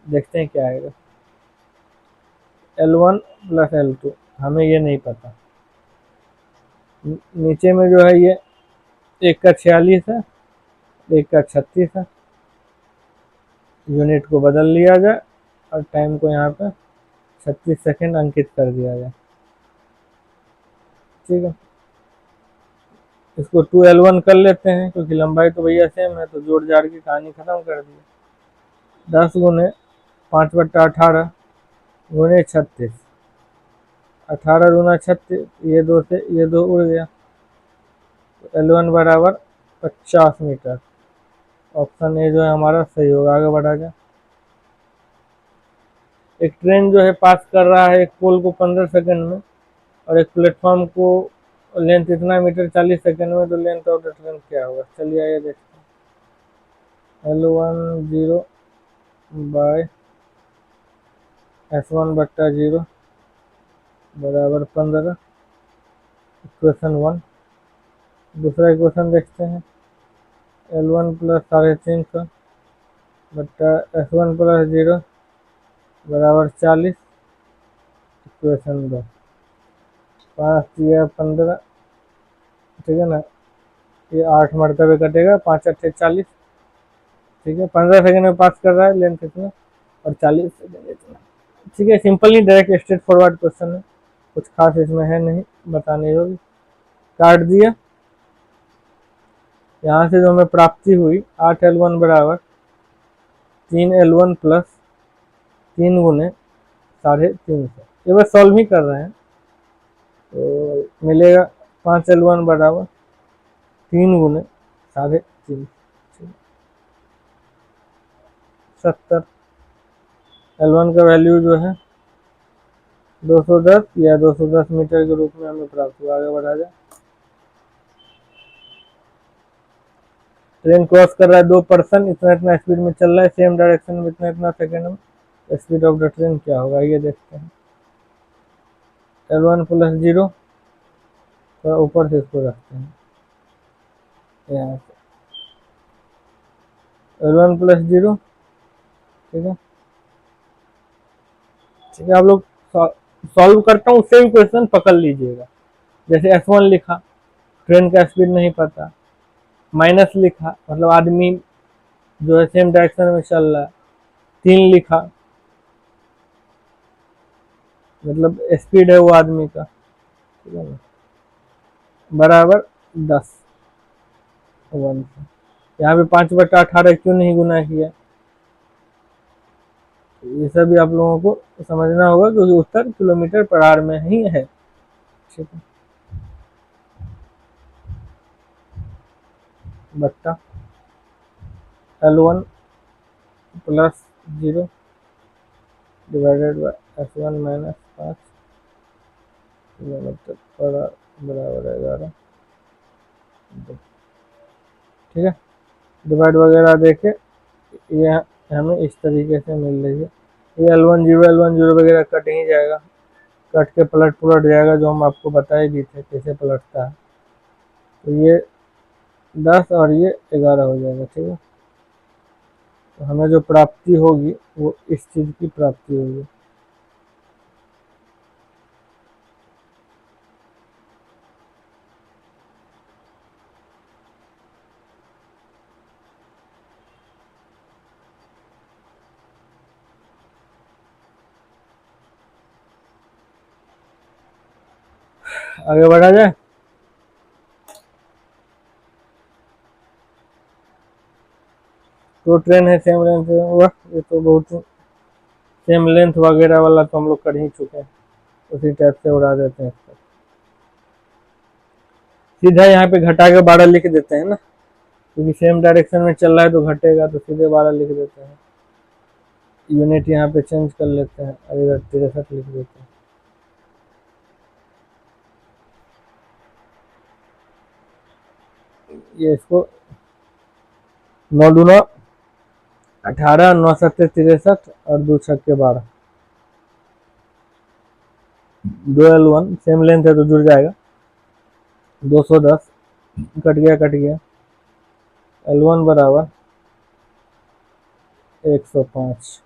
देखते हैं क्या आएगा। L1 प्लस L2, हमें ये नहीं पता। नीचे में जो है ये एक का 46 है, एक का 36 है, यूनिट को बदल लिया जाए और टाइम को यहाँ पे 36 सेकंड अंकित कर दिया जाए। ठीक है, इसको 2L1 कर लेते हैं क्योंकि लंबाई तो भैया सेम है, तो जोड़ जाड़ की कहानी खत्म कर दी। 10 गुने 5/18 गुने 36, 18 दूना 36, ये दो से ये दो उड़ गया, तो L1 बराबर 50 मीटर। ऑप्शन ए जो है हमारा सही होगा। आगे बढ़ा जाए। एक ट्रेन जो है पास कर रहा है एक पोल को 15 सेकंड में और एक प्लेटफॉर्म को लेंथ इतना मीटर 40 सेकंड में, तो लेंथ ऑफ द ट्रेन क्या होगा, चलिए आइए देखते हैं। L1 0 बाय S1 बट्टा 0 बराबर 15, इक्वेशन 1। दूसरा इक्वेशन देखते हैं, L1 प्लस 3.5 बट्टा S1 प्लस 0 बराबर 40, इक्वेशन 2। 5 या 15, ठीक है ना, ये 8 मरतबे कटेगा, 5 8 40, ठीक है। 15 सेकंड में पास कर रहा है, लेंथ इतना और 40 सेकंड इतना। ठीक है, simply direct straight forward question है, कुछ खास इसमें है नहीं बताने योग्य। काट दिया, यहाँ से जो हमें प्राप्ति हुई 8L1 बराबर 3L1 प्लस 3 गुने 350, ये बस सॉल्व ही कर रहे हैं। तो मिलेगा 5L1 बराबर 3 गुने 350, 70। L1 का वैल्यू जो है 210 या 210 मीटर के रूप में हमें प्राप्त हुआ। आगे बढ़ा जाए। ट्रेन क्रॉस कर रहा है 2 पर्सन, इतना इतना स्पीड में चल रहा है, सेम डायरेक्शन में इतना इतना सेकेंड में, स्पीड ऑफ द ट्रेन क्या होगा ये देखते हैं। L1 प्लस 0, तो ऊपर से इसको रखते हैं यहाँ से, L1 प्लस 0, ठीक है। ठीक है, आप लोग सॉल्व करता हूँ उससे भी क्वेश्चन पकड़ लीजिएगा। जैसे S1 लिखा, ट्रेन का स्पीड नहीं पता, माइनस लिखा मतलब आदमी जो है सेम डायरेक्शन में चल रहा है, 3 लिखा मतलब स्पीड है वो आदमी का, ठीक है ना, बराबर 10 1 से। यहाँ पे 5/18 क्यों नहीं गुना किया, ये सब भी आप लोगों को समझना होगा क्योंकि उत्तर किलोमीटर पर आवर में ही है, ठीक है। बट्टा L1 plus 0 divided by S1 minus 5 kilometre per hour बराबर 11, ठीक है। डिवाइड वगैरह देके ये हमें इस तरीके से मिल रही है। ये L10 वगैरह कट ही जाएगा, कट के पलट जाएगा, जो हम आपको बताए भी थे कैसे पलटता है। तो ये 10 और ये 11 हो जाएगा, ठीक है। तो हमें जो प्राप्ति होगी वो इस चीज़ की प्राप्ति होगी। आगे बढ़ा जाए। तो ट्रेन है सेम लेंथ, वाह ये तो बहुत सेम लेंथ वगैरह वाला तो हम लोग कर ही चुके हैं, उसी टाइप से उड़ा देते हैं इसको। सीधा यहाँ पे घटा के 12 लिख देते हैं ना, क्योंकि सेम डायरेक्शन में चल रहा है तो घटेगा, तो सीधे 12 लिख देते हैं। यूनिट यहाँ पे चेंज कर लेते हैं और इधर 63 लिख देते हैं। ये इसको 9×2 18, 9 7 63 और 2 6 12, 2L1 सेम लेंथ है तो जुड़ जाएगा, 210 कट गया L1 बराबर 105।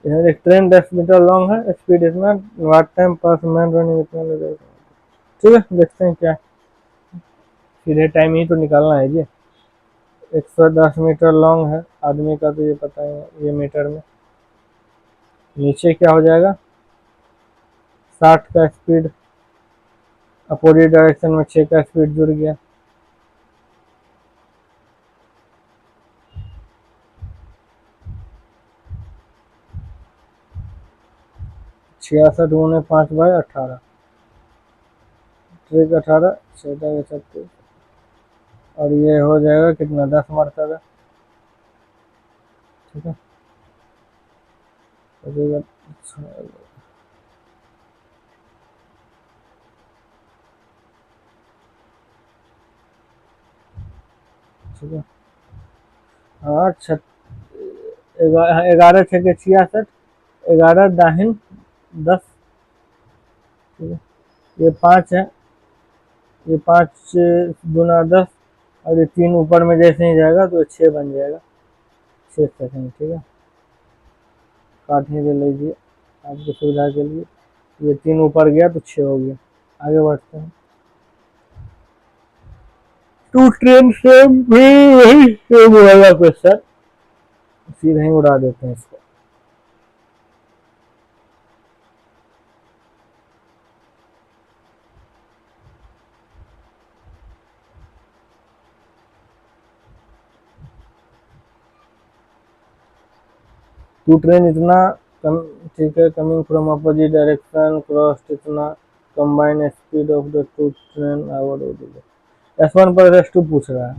एक ट्रेन 10 मीटर लॉन्ग है, स्पीड इतना, what time pass man running इतना लगेगा, ठीक है। देखते हैं क्या, सीधे टाइम ही तो निकालना है जी। 110 मीटर लॉन्ग है आदमी का, तो ये पता है ये मीटर में। नीचे क्या हो जाएगा, 60 का स्पीड, अपोजिट डायरेक्शन में 6 का स्पीड जुड़ गया, छियासठ गुने 5/18, ट्रिक 18 6 36, और ये हो जाएगा कितना 10 मरतबा, ठीक है। ठीक है, हाँ 11 6 66, 11 दाहिन 10, ठीक है। ये 5 है, ये 5 गुना 10, और ये 3 ऊपर में जैसे ही जाएगा तो 6 बन जाएगा, 6 सेकेंड, ठीक है। काटने दे लीजिए आपकी सुविधा के लिए, ये 3 ऊपर गया तो 6 हो गया। आगे बढ़ते हैं। टू ट्रेन सेम भी वही सेम वाला क्वेश्चन, सीधे ही उड़ा देते हैं इसको। टू ट्रेन इतना कम, ठीक है, coming from opposite direction cross इतना, combine speed of the two train hour. S1 पर S2 पूछ रहा है,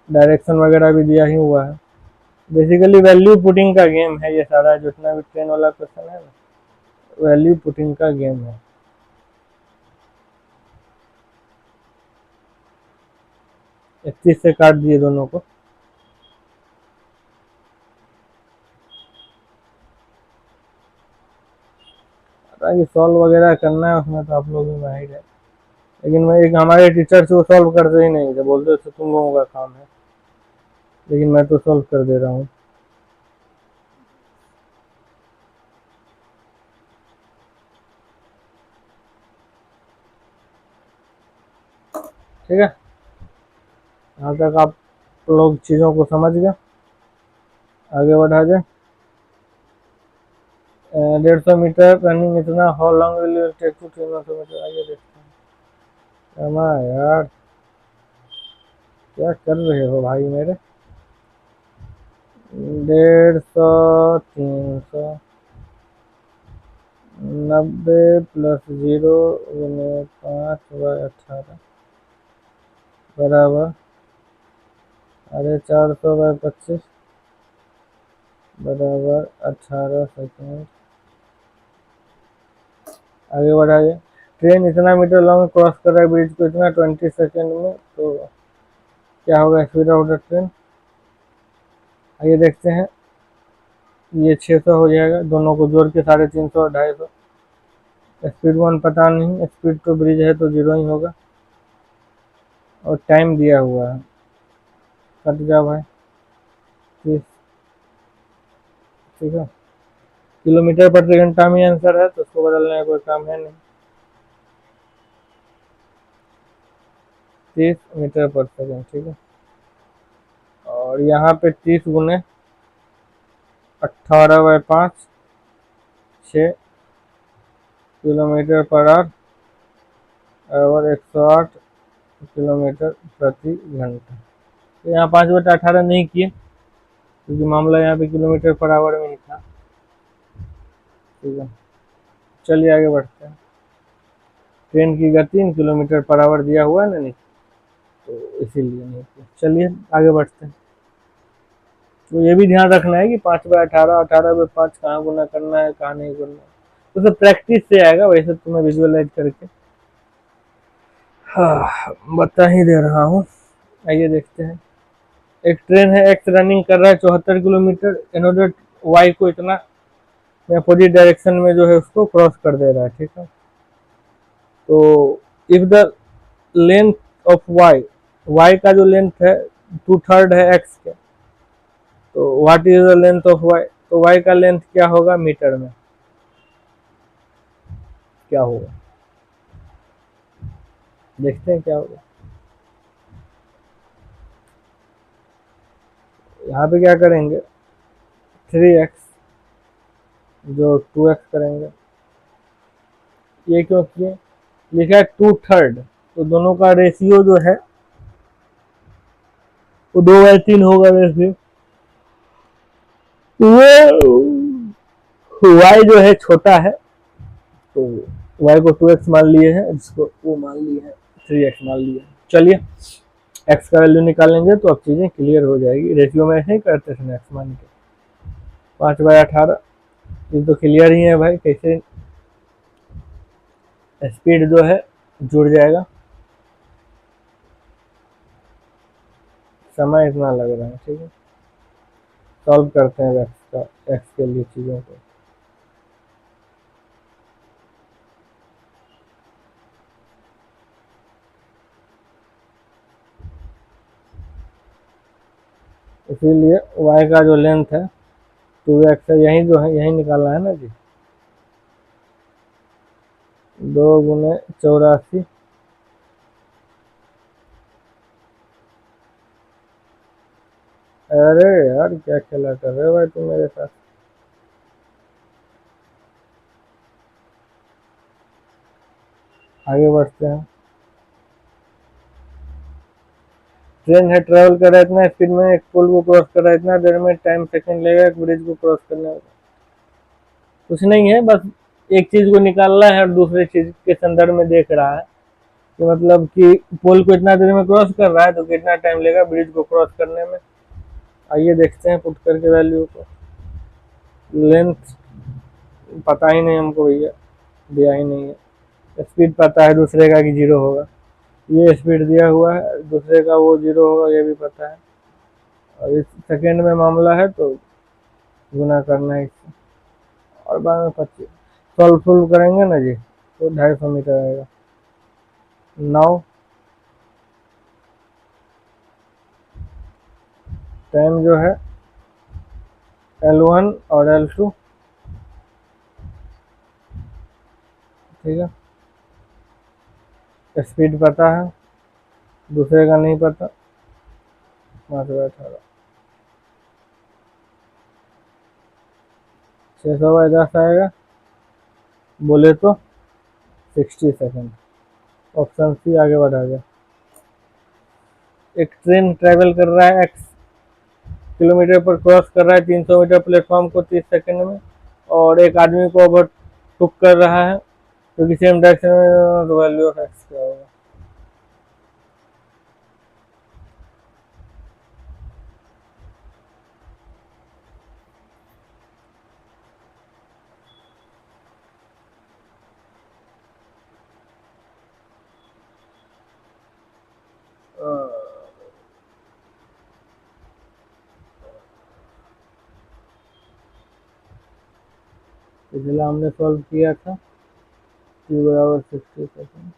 डायरेक्शन वगैरह भी दिया ही हुआ है। बेसिकली वैल्यू पुटिंग का गेम है ये सारा, जितना भी ट्रेन वाला क्वेश्चन है ना, वैल्यू पुटिंग का गेम है। इकतीस से काट दिए दोनों को। ताकि सॉल्व वगैरह करना है उसमें तो आप लोग भी माहिर है, लेकिन मैं एक हमारे टीचर से वो सॉल्व करते ही नहीं थे, बोलते थे तुम लोगों का काम है, लेकिन मैं तो सॉल्व कर दे रहा हूँ। ठीक है, यहाँ तक आप लोग चीज़ों को समझ गए, आगे बढ़ा जाए। 150 मीटर रनिंग इतना, how long will you take to 300 metre, आइए देखते हैं। अमा यार क्या कर रहे हो भाई मेरे। 150, 300, 90 प्लस 0 गुने 5/18 बराबर 450/25 बराबर 18 सेकेंड। आगे बढ़ाइए। ट्रेन इतना मीटर लॉन्ग क्रॉस कर रहा है ब्रिज को इतना 20 सेकेंड में, तो क्या होगा स्पीड ऑफ द ट्रेन। आइए देखते हैं, ये 600 हो जाएगा, दोनों को जोड़ के 350 और 250। स्पीड 1 पता नहीं, स्पीड तो ब्रिज है तो 0 ही होगा, और टाइम दिया हुआ है, कट जा भाई 30। ठीक है, किलोमीटर प्रति घंटा में आंसर है, तो उसको बदलने का कोई काम है नहीं। 30 मीटर पर सेकेंड। ठीक है, और यहाँ पे 30 गुने 18/5 6 किलोमीटर पर आवर और 108 किलोमीटर प्रति घंटा। तो यहाँ 5/18 नहीं किए, क्योंकि मामला यहाँ पे किलोमीटर पर आवर में ही था। ठीक है, चलिए आगे बढ़ते हैं। ट्रेन की गति 3 किलोमीटर पर आवर दिया हुआ है ना, नहीं तो इसीलिए नहीं किया। चलिए आगे बढ़ते हैं। तो ये भी ध्यान रखना है कि 5/18, 18/5 कहाँ गुना करना है, कहाँ नहीं करना है, तो सब प्रैक्टिस से आएगा, वैसे तो मैं विजुअलाइज करके हाँ बता ही दे रहा हूँ। आइए देखते हैं। एक ट्रेन है, एक्स रनिंग कर रहा है 74 किलोमीटर, एनोडर वाई को इतना अपोजिट डायरेक्शन में जो है उसको क्रॉस कर दे रहा है। ठीक है, तो if the length of Y, Y का जो लेंथ है 2/3 है एक्स के, तो what is the length of Y, तो वाई का लेंथ क्या होगा मीटर में, क्या होगा देखते हैं क्या होगा। यहाँ पे क्या करेंगे 3x जो 2x करेंगे। ये क्यों किए, लिखा है 2/3, तो दोनों का रेशियो जो है वो 2/3 होगा रेशियो। वो y जो है छोटा है, तो y को 2x मान लिए हैं, इसको वो मान लिए हैं 3x मान लिए हैं। चलिए x का वैल्यू निकालेंगे तो अब चीजें क्लियर हो जाएगी। रेशियो में ऐसे ही करते थे x मान के 5/18, ये तो क्लियर ही है भाई, कैसे स्पीड जो है जुड़ जाएगा। समय इतना लग रहा है। ठीक है, सॉल्व करते हैं x के लिए चीज़ों को। इसीलिए y का जो लेंथ है 2x है, यही जो है यही निकालना है ना जी। 2 गुने 84 अरे यार क्या खेला कर रहे हो भाई तुम मेरे साथ। आगे बढ़ते हैं। ट्रेन है, ट्रेवल कर रहा है इतना स्पीड में, एक पुल को क्रॉस कर रहा है इतना देर में, टाइम सेकंड लगेगा एक ब्रिज को क्रॉस करने में। कुछ नहीं है, बस एक चीज को निकालना है और दूसरे चीज के संदर्भ में देख रहा है कि मतलब कि पुल को इतना देर में क्रॉस कर रहा है तो कितना टाइम लगेगा ब्रिज को क्रॉस करने में। आइए देखते हैं पुट करके वैल्यू को। लेंथ पता ही नहीं हमको भैया, दिया ही नहीं है। स्पीड पता है दूसरे का कि 0 होगा, ये स्पीड दिया हुआ है, दूसरे का वो 0 होगा ये भी पता है। और इस सेकेंड में मामला है तो गुना करना है इससे, और बाद में 25 सॉल्व करेंगे ना जी तो 250 मीटर आएगा। नाउ टाइम जो है L1 और L2, ठीक है। स्पीड पता है, दूसरे का नहीं पता, मात्र 18। 600/10 आएगा, बोले तो 60 सेकेंड। ऑप्शन सी आगे बढ़ा गया। एक ट्रेन ट्रेवल कर रहा है x किलोमीटर पर, क्रॉस कर रहा है 300 मीटर प्लेटफॉर्म को 30 सेकंड में, और एक आदमी को ओवरटेक कर रहा है तो किसी सेम डायरेक्शन में, तो वैल्यू ऑफ एक्स क्या होगा। पिछला हमने सॉल्व किया था t बराबर 60 सेकेंड।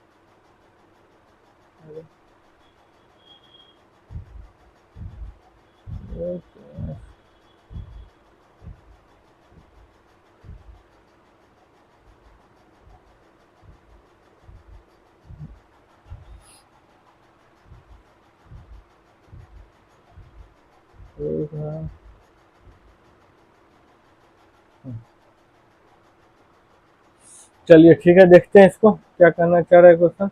चलिए ठीक है, देखते हैं इसको क्या करना चाह रहा है क्वेश्चन।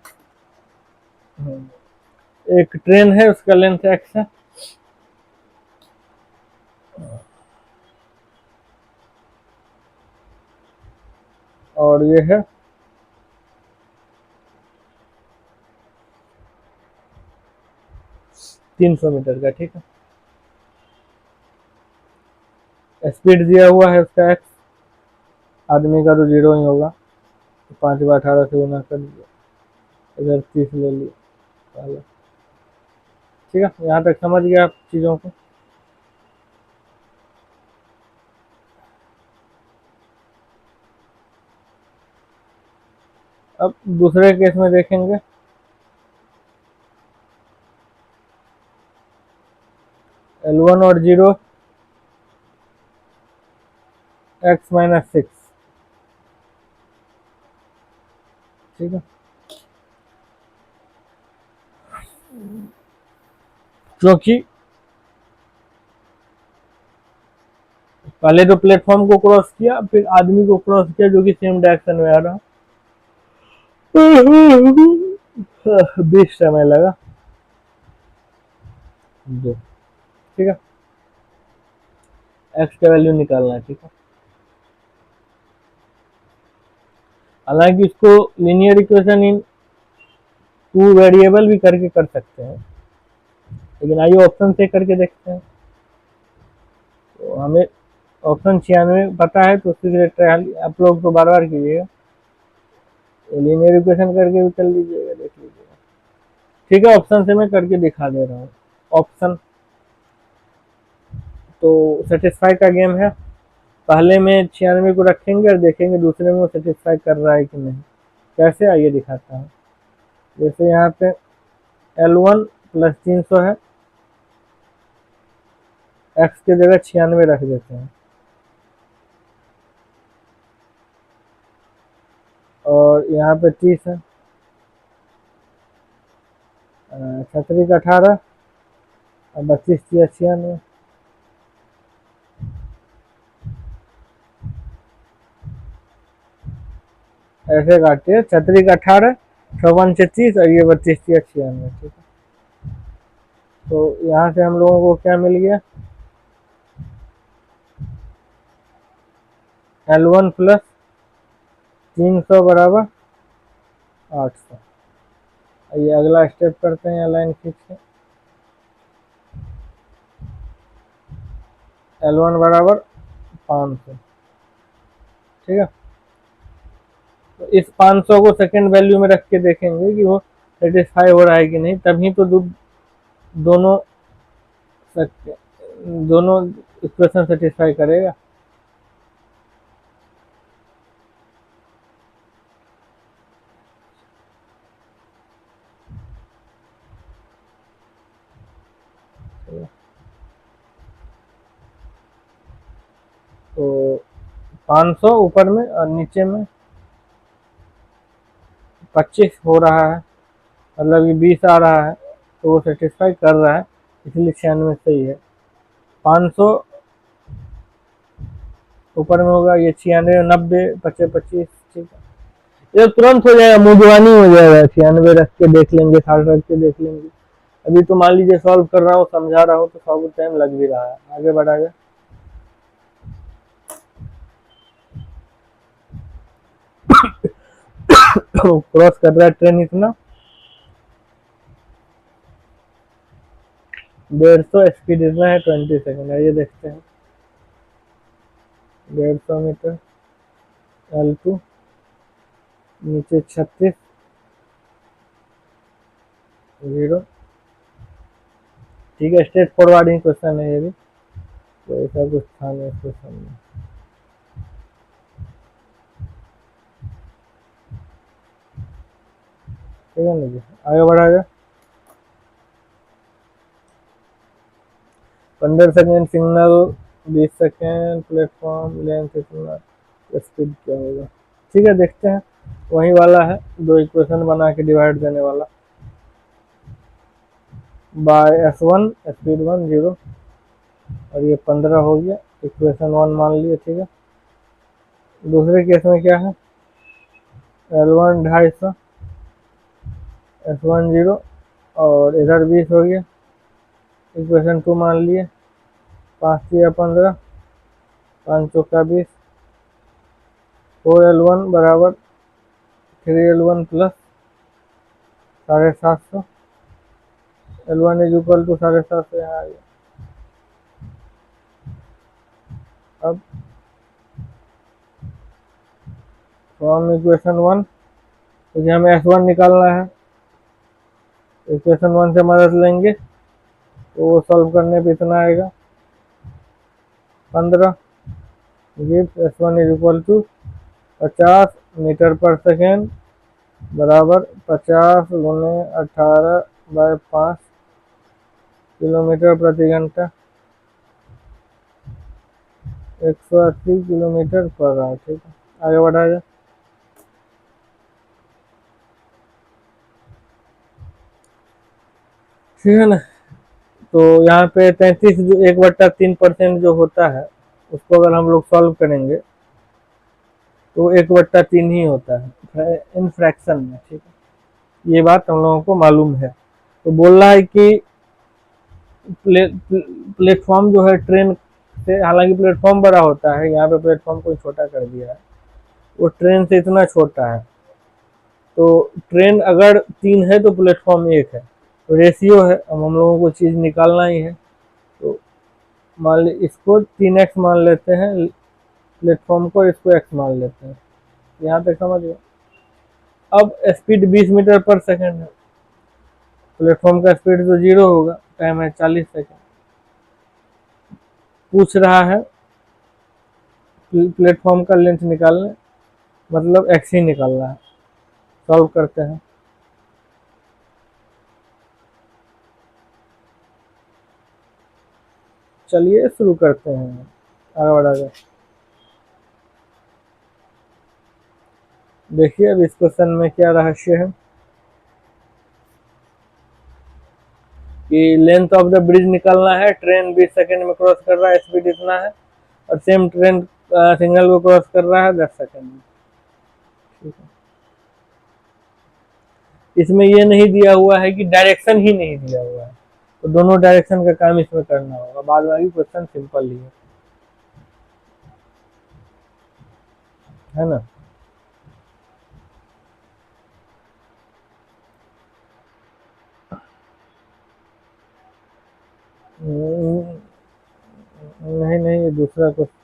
एक ट्रेन है, उसका लेंथ x है, और ये है 300 मीटर का, ठीक है। स्पीड दिया हुआ है उसका x, आदमी का तो 0 ही होगा, तो 5/18 से गुना कर दिया, इधर 30 ले लिया पहले, ठीक है। यहाँ तक समझ गया आप चीज़ों को। अब दूसरे केस में देखेंगे। L1 और 0 x-6, ठीक है। क्योंकि पहले तो प्लेटफॉर्म को क्रॉस किया, फिर आदमी को क्रॉस किया जो कि सेम डायरेक्शन में आ रहा, 20 समय लगा, 2, ठीक है। एक्स का वैल्यू निकालना है, ठीक है। हालांकि इसको लीनियर इक्वेशन इन 2 वेरिएबल भी करके कर सकते हैं, लेकिन आइए ऑप्शन से करके देखते हैं। तो हमें ऑप्शन 96 पता है तो उसके लिए ट्रायल आप लोग तो बार बार कीजिएगा, लीनियर इक्वेशन करके भी कर लीजिएगा, देख लीजिएगा, ठीक है। ऑप्शन से मैं करके दिखा दे रहा हूँ। ऑप्शन तो सेटिस्फाई का गेम है, पहले में 96 को रखेंगे और देखेंगे दूसरे में वो सेटिस्फाई कर रहा है कि नहीं। कैसे, आइए दिखाता हूँ। जैसे यहाँ पे L1 + 300 है, x की जगह 96 रख देते हैं, और यहाँ पे 30 है, 36 का 18 और 25 96, ऐसे काटिए, 36 का 18, 54 36 और ये 32 96, ठीक है। तो यहाँ से हम लोगों को क्या मिल गया, L1 प्लस 300 बराबर 800। ये अगला स्टेप करते हैं, लाइन खींच के, L1 बराबर 500, ठीक है। तो इस 500 को सेकंड वैल्यू में रख के देखेंगे कि वो सेटिस्फाई हो रहा है कि नहीं, तभी तो दोनों दोनों इक्वेशन सेटिस्फाई करेगा। तो 500 ऊपर में और नीचे में 25 हो रहा है, मतलब ये 20 आ रहा है, तो वो सेटिस्फाई कर रहा है, इसलिए 96 सही है। 500 ऊपर में होगा, ये 96, 90, 25, 25, ठीक है। ये तुरंत हो जाएगा, मुंहजबानी हो जाएगा, 96 रख के देख लेंगे, 60 रख के देख लेंगे। अभी तो मान लीजिए सॉल्व कर रहा हूँ, समझा रहा हूँ, तो सॉल्व टाइम लग भी रहा है। आगे बढ़ाएगा, क्रॉस कर रहा है ट्रेन इतना 150, स्पीड इतना है 20 सेकेंड है। ये देखते हैं, 150 मीटर, L2 नीचे 36 0, ठीक है। स्ट्रेट फॉरवर्डिंग क्वेश्चन है ये भी, तो ऐसा कुछ था नहीं इस क्वेश्चन में। ठीक है ना जी, आगे बढ़ा जाए। 15 second signal, 20 second platform length इतना, स्पीड क्या होगा, ठीक है। देखते हैं, वही वाला है, दो इक्वेशन बना के डिवाइड देने वाला, बाय S1 स्पीड 1 0, और ये 15 हो गया, इक्वेशन 1 मान लिए, ठीक है। दूसरे केस में क्या है, L1 250, S1 0, और इधर 20 हो गया, इक्वेशन 2 मान लिए, 5 या 15, 5 चौका 20, 4L1 बराबर 3L1 plus 750, L1 is equal to 750 यहाँ आ गया। अब फ्रॉम इक्वेशन 1, क्योंकि हमें S1 निकालना है, इक्वेशन 1 से मदद लेंगे, तो वो सॉल्व करने पे इतना आएगा, 15 gives S1 is equal to 50 metre per second बराबर 50 गुने 18/5 किलोमीटर प्रति घंटा, 180 किलोमीटर पर आवर, ठीक है। आगे बढ़ा जाए, ठीक है ना। तो यहाँ पे 33 जो 1/3% जो होता है, उसको अगर हम लोग सॉल्व करेंगे तो 1/3 ही होता है इन फ्रैक्शन में, ठीक है। ये बात हम लोगों को मालूम है। तो बोल रहा है कि प्लेटफॉर्म जो है ट्रेन से, हालांकि प्लेटफॉर्म बड़ा होता है, यहाँ पे प्लेटफॉर्म को छोटा कर दिया है, वो ट्रेन से इतना छोटा है। तो ट्रेन अगर 3 है तो प्लेटफॉर्म 1 है, तो रेशियो है, अब हम लोगों को चीज़ निकालना ही है। तो मान ली इसको 3x मान लेते हैं प्लेटफॉर्म को, इसको x मान लेते हैं, यहाँ तक समझ गए। अब स्पीड 20 मीटर पर सेकेंड है, प्लेटफॉर्म का स्पीड तो 0 होगा, टाइम है 40 सेकेंड। पूछ रहा है प्लेटफॉर्म का लेंथ निकालना, मतलब x ही निकालना है। सॉल्व करते हैं, चलिए शुरू करते हैं, आगे बढ़ा जाए। देखिए अब इस क्वेश्चन में क्या रहस्य है कि लेंथ ऑफ द ब्रिज निकालना है, ट्रेन 20 सेकंड में क्रॉस कर रहा है, स्पीड इतना है, और सेम ट्रेन सिग्नल को क्रॉस कर रहा है 10 सेकंड में, ठीक है, इसमें ये नहीं दिया हुआ है कि डायरेक्शन ही नहीं दिया हुआ है, तो दोनों डायरेक्शन का काम इसमें करना होगा। बाद बाकी क्वेश्चन सिंपल ही है ना। नहीं नहीं, ये दूसरा क्वेश्चन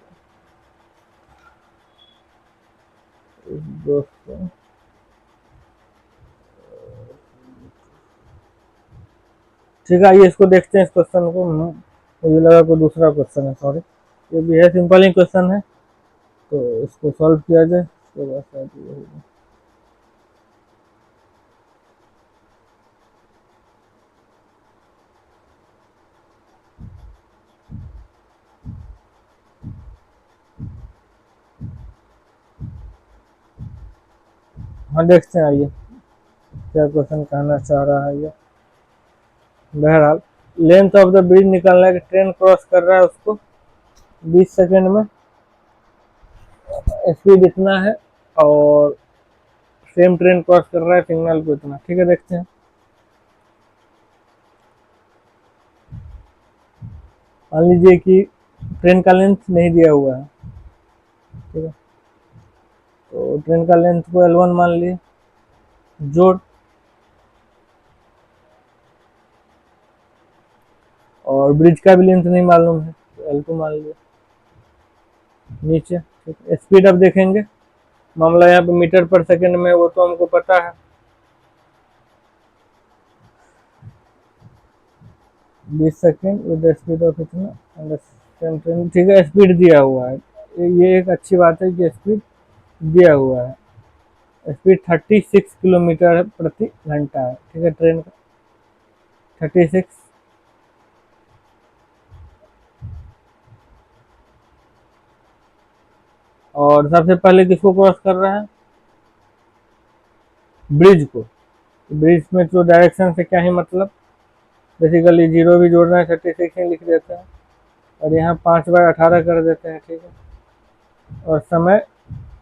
दोस्तों, ठीक है, आइए इसको देखते हैं, इस क्वेश्चन को। मुझे लगा कोई दूसरा क्वेश्चन है, सॉरी। ये भी है, सिंपल ही क्वेश्चन है, तो इसको सॉल्व किया जाए, तो बस शायद ये होगा। हाँ देखते हैं, आइए क्या क्वेश्चन कहना चाह रहा है ये। बहरहाल, लेंथ ऑफ द ब्रिज निकालना है कि ट्रेन क्रॉस कर रहा है उसको 20 सेकेंड में, स्पीड इतना है, और सेम ट्रेन क्रॉस कर रहा है सिग्नल को इतना। ठीक है, देखते हैं। मान लीजिए कि ट्रेन का लेंथ नहीं दिया हुआ है, ठीक है, तो ट्रेन का लेंथ को L1 मान लिए, जोड़, और ब्रिज का भी लेंथ नहीं मालूम है, तो L2 मान लिया, नीचे। ठीक है, स्पीड अब देखेंगे, मामला यहाँ पे मीटर पर सेकंड में, वो तो हमको पता है, 20 सेकेंड विद स्पीड ऑफ इतना, ठीक है, स्पीड दिया हुआ है। ये एक अच्छी बात है कि स्पीड दिया हुआ है। स्पीड 36 किलोमीटर प्रति घंटा है। ठीक है, ट्रेन का 36। और सबसे पहले किसको क्रॉस कर रहा है? ब्रिज को। ब्रिज में तो डायरेक्शन से क्या ही मतलब, बेसिकली जीरो भी जोड़ना है 36 ही लिख देते हैं, और यहाँ 5/18 कर देते हैं। ठीक है, और समय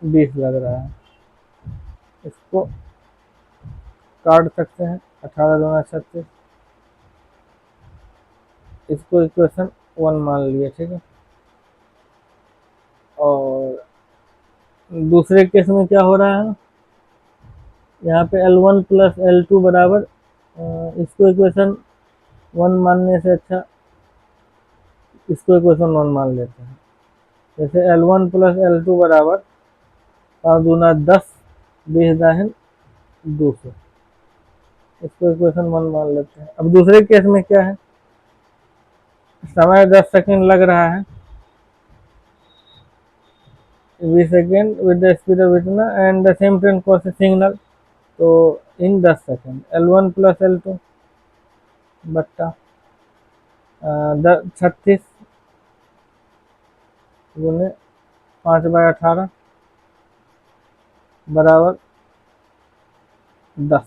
20 लग रहा है, इसको काट सकते हैं, 18 दूना 36, इसको इक्वेशन 1 मान लिया। ठीक है, और दूसरे केस में क्या हो रहा है, यहाँ पे L1 प्लस L2 बराबर, इसको इक्वेशन 1 मानने से अच्छा इसको इक्वेशन 1 मान लेते हैं। जैसे L1 प्लस L2 बराबर 5 दूना 10, 20 दाहिन 200, इसको इक्वेशन 1 मान लेते हैं। अब दूसरे केस में क्या है, समय 10 सेकेंड लग रहा है, 20 second with the speed of इतना, and the same train cross signal, तो in 10 second L1 plus L2 बट्टा 36 गुने 5/18 बराबर 10,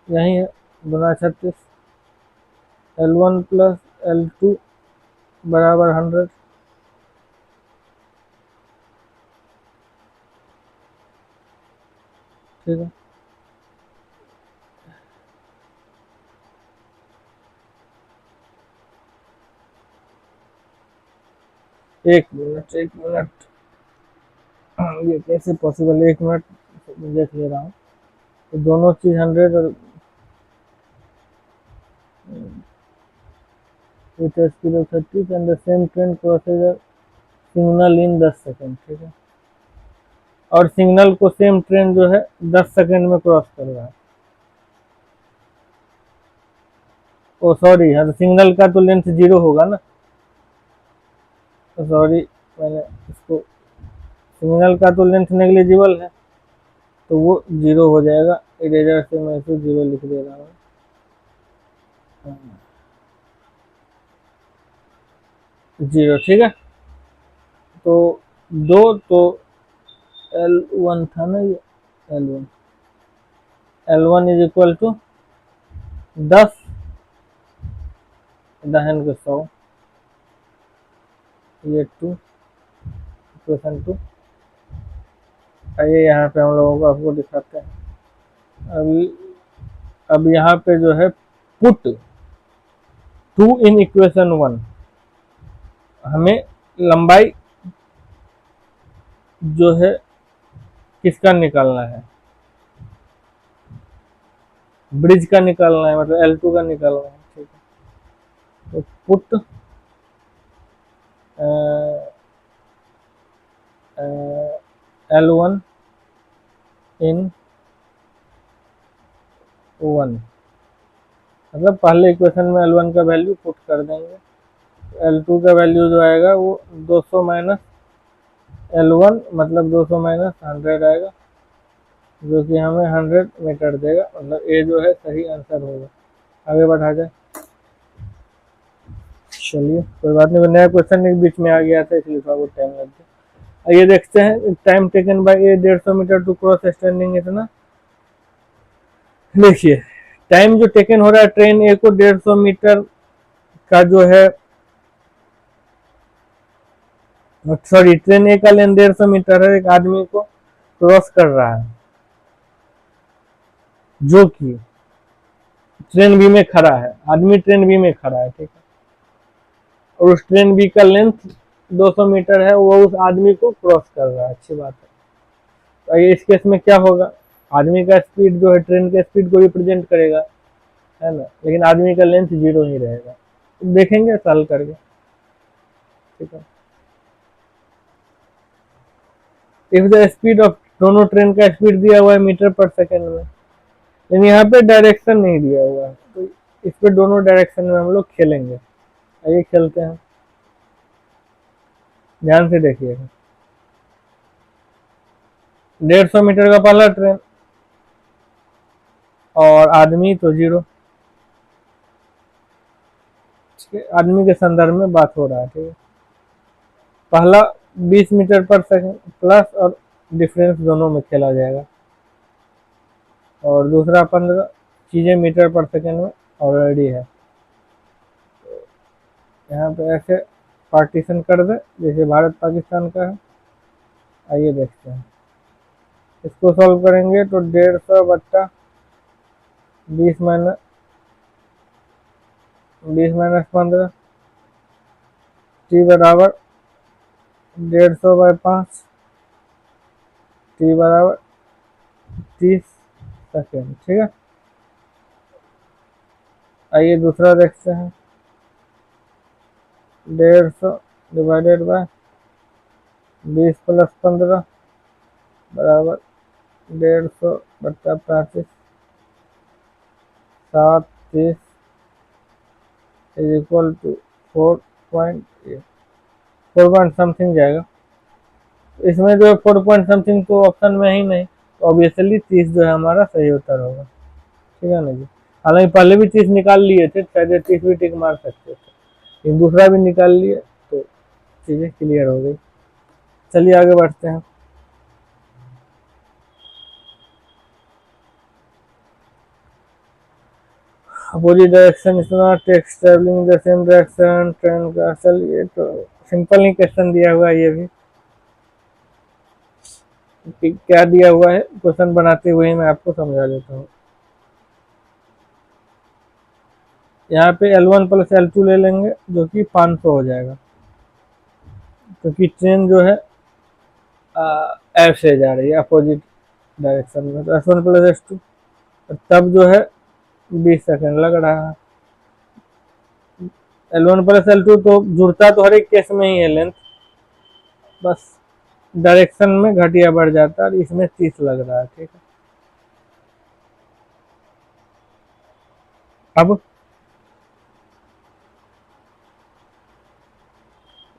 यही है, गुना 36, L1 प्लस L2 बराबर 100। ठीक है, एक मिनट, एक मिनट, ये कैसे पॉसिबल, एक मिनट देख ले रहा हूँ। तो दोनों चीज 100 और with a speed of 30 and the same train crosses a signal in 10 second. ठीक है, और सिग्नल को सेम ट्रेन जो है 10 सेकेंड में क्रॉस कर रहा है। ओ सॉरी, हाँ, सिग्नल का तो लेंथ 0 होगा ना, तो सॉरी, मैंने इसको, सिग्नल का तो लेंथ नेग्लिजिबल है, तो वो 0 हो जाएगा। इरेजर से मैं इसको 0 लिख दे रहा हूँ। 0, ठीक है, तो 2, तो L1 था ना, ये L1, L1 is equal to 10 दहन के 100, ये 2, इक्वेशन 2, आइए यहाँ पे हम लोगों को आपको दिखाते हैं। अब यहाँ पे जो है पुट 2 इन इक्वेशन 1, हमें लंबाई जो है किसका निकालना है, ब्रिज का निकालना है, मतलब L2 का निकालना है। ठीक है, तो पुट L1 इन 1, मतलब पहले इक्वेशन में L1 का वैल्यू पुट कर देंगे, L2 का वैल्यू जो आएगा वो 200 माइनस L1, मतलब 200 माइनस 100 आएगा, जो कि हमें 100 मीटर देगा, मतलब ए जो है सही आंसर होगा। आगे बढ़ा जाए। चलिए कोई बात नहीं, नया क्वेश्चन एक बीच में आ गया था इसलिए थोड़ा बहुत टाइम लग गया। आइए देखते हैं, time taken by a 150 metre to cross standing इतना। देखिए टाइम जो टेकन हो रहा है ट्रेन ए को 150 मीटर का जो है, सॉरी ट्रेन ए का लेंथ 150 मीटर है, एक आदमी को क्रॉस कर रहा है जो कि ट्रेन बी में खड़ा है, आदमी ट्रेन बी में खड़ा है। ठीक है, और उस ट्रेन बी का लेंथ 200 मीटर है, वो उस आदमी को क्रॉस कर रहा है। अच्छी बात है। तो ये इस केस में क्या होगा, आदमी का स्पीड जो है ट्रेन के स्पीड को रिप्रेजेंट करेगा, है ना, लेकिन आदमी का लेंथ 0 ही रहेगा। तो देखेंगे सॉल्व करके। ठीक है, इफ द स्पीड ऑफ, दोनों ट्रेन का स्पीड दिया हुआ है मीटर पर सेकेंड में, लेकिन यहाँ पे डायरेक्शन नहीं दिया हुआ है, तो इस पे दोनों डायरेक्शन में हम लोग खेलेंगे। आइए खेलते हैं, ध्यान से देखिएगा। 150 मीटर का पहला ट्रेन और आदमी तो 0। आदमी के संदर्भ में बात हो रहा है। ठीक है, पहला 20 मीटर पर सेकंड प्लस और डिफरेंस दोनों में खेला जाएगा, और दूसरा 15 चीजें मीटर पर सेकंड में ऑलरेडी है। यहाँ पे ऐसे पार्टीशन कर दे जैसे भारत पाकिस्तान का है। आइए देखते हैं, इसको सॉल्व करेंगे तो 150 बट्टा 20 माइनस 15 टी बराबर 150 बाई 5, टी बराबर 30 सेकेंड। ठीक है, आइए दूसरा देखते हैं। 150 डिवाइडेड बाय 20 प्लस 15 बराबर 150 बट्टा 35, 7 30 is equal to 4.8, 4 point something जाएगा। इसमें जो है 4 पॉइंट समथिंग तो ऑप्शन में ही नहीं, तो ऑब्वियसली 30 जो है हमारा सही उत्तर होगा। ठीक है ना जी, हालांकि पहले भी 30 निकाल लिए थे, शायद 30 भी टिक मार सकते थे, लेकिन दूसरा भी निकाल लिए तो चीजें क्लियर हो गई। चलिए आगे बढ़ते हैं। Opposite direction is not text travelling the same direction train का। चलिए तो सिंपल ही क्वेश्चन दिया हुआ है, ये भी क्या दिया हुआ है क्वेश्चन बनाते हुए मैं आपको समझा देता हूँ। यहाँ पे L1 प्लस L2 ले लेंगे जो कि 500 हो जाएगा, क्योंकि ट्रेन जो है ऐसे जा रही है अपोजिट डायरेक्शन में, तो S1 प्लस S2, तब जो है 20 सेकेंड लग रहा है। L1 प्लस L2 तो जुड़ता तो हर एक केस में ही है लेंथ, बस डायरेक्शन में घटिया बढ़ जाता है, इसमें 30 लग रहा है। ठीक है, अब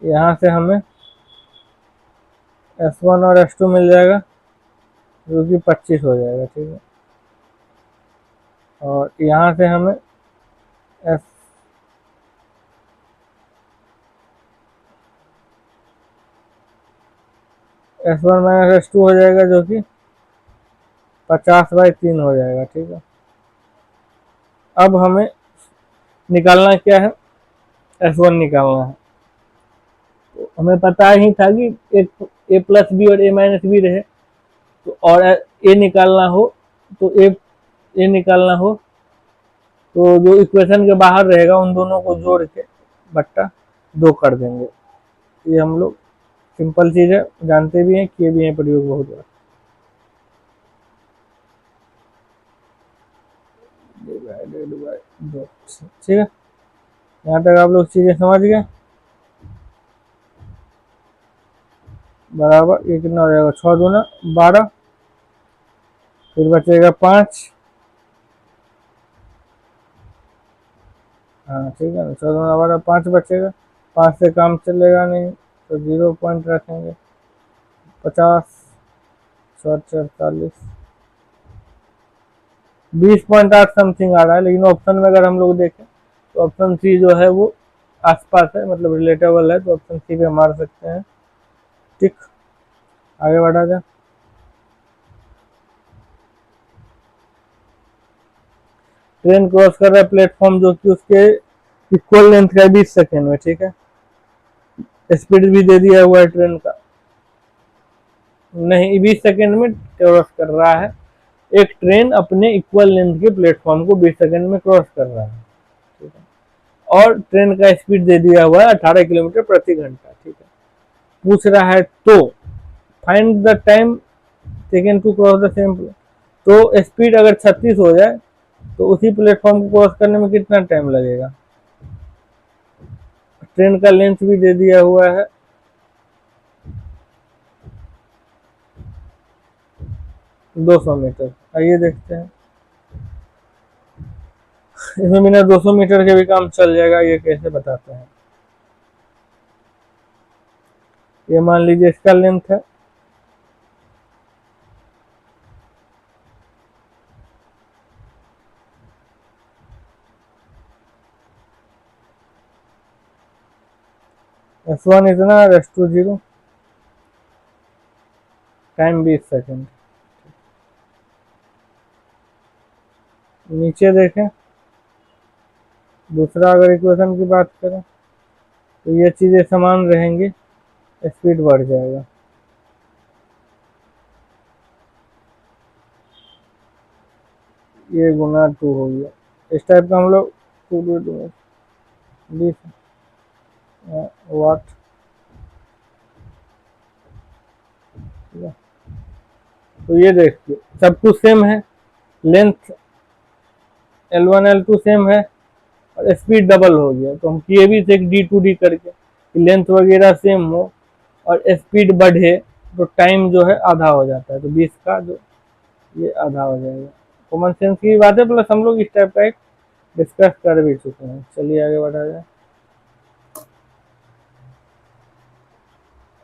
यहाँ से हमें S1 और S2 मिल जाएगा जो कि 25 हो जाएगा। ठीक है, और यहाँ से हमें S1 माइनस S2 हो जाएगा जो कि 50/3 हो जाएगा। ठीक है, अब हमें निकालना क्या है, S1 निकालना है। तो हमें पता ही था कि एक A प्लस बी और A माइनस बी रहे, तो और ए निकालना हो तो ए निकालना हो तो जो इक्वेशन के बाहर रहेगा उन दोनों को जोड़ के बट्टा 2 कर देंगे। ये हम लोग सिंपल चीज है, जानते भी हैं, किए भी हैं प्रयोग बहुत बार। डिवाइडेड बाय 2, ठीक है। यहाँ तक आप लोग चीजें समझ गए। बराबर ये कितना हो जाएगा, 6 दूना 12, फिर बचेगा 5। हाँ ठीक है ना, 6 दूना 12, 5 बचेगा। 5 से काम चलेगा नहीं तो 0 पॉइंट रखेंगे। 50 7 48 20.8 समथिंग आ रहा है, लेकिन ऑप्शन में अगर हम लोग देखें तो ऑप्शन सी जो है वो आसपास है, मतलब रिलेटेबल है, तो ऑप्शन सी पे मार सकते हैं। ठीक, आगे बढ़ा जाए। ट्रेन क्रॉस कर रहा है प्लेटफॉर्म जो कि उसके इक्वल लेंथ का 20 सेकेंड में, ठीक है। स्पीड भी दे दिया हुआ है ट्रेन का, नहीं 20 सेकेंड में क्रॉस कर रहा है। एक ट्रेन अपने इक्वल लेंथ के प्लेटफॉर्म को 20 सेकेंड में क्रॉस कर रहा है, ठीक है। और ट्रेन का स्पीड दे दिया हुआ है 18 किलोमीटर प्रति घंटा, ठीक है। पूछ रहा है तो find the time taken to cross the same. तो स्पीड अगर 36 हो जाए तो उसी प्लेटफॉर्म को क्रॉस करने में कितना टाइम लगेगा। ट्रेन का लेंथ भी दे दिया हुआ है, 200 मीटर। आइए देखते हैं, इसमें बिना 200 मीटर के भी काम चल जाएगा, ये कैसे बताते हैं। ये मान लीजिए इसका लेंथ है, S1 इतना, S2 0, टाइम 20 सेकेंड। नीचे देखें, दूसरा अगर इक्वेशन की बात करें तो ये चीजें समान रहेंगी, स्पीड बढ़ जाएगा। ये गुना 2 हो गया। इस टाइप का हम लोग 2 20 वाट, ठीक है। तो ये देखिए सब कुछ सेम है, लेंथ L1 L2 सेम है और स्पीड डबल हो गया। तो हम किए भी थे D2D करके, लेंथ वगैरह सेम हो और स्पीड बढ़े तो टाइम जो है आधा हो जाता है, तो 20 का जो ये आधा हो जाएगा। कॉमन सेंस की बात है, प्लस हम लोग इस टाइप का एक डिस्कस कर भी चुके हैं। चलिए आगे बढ़ा जाए।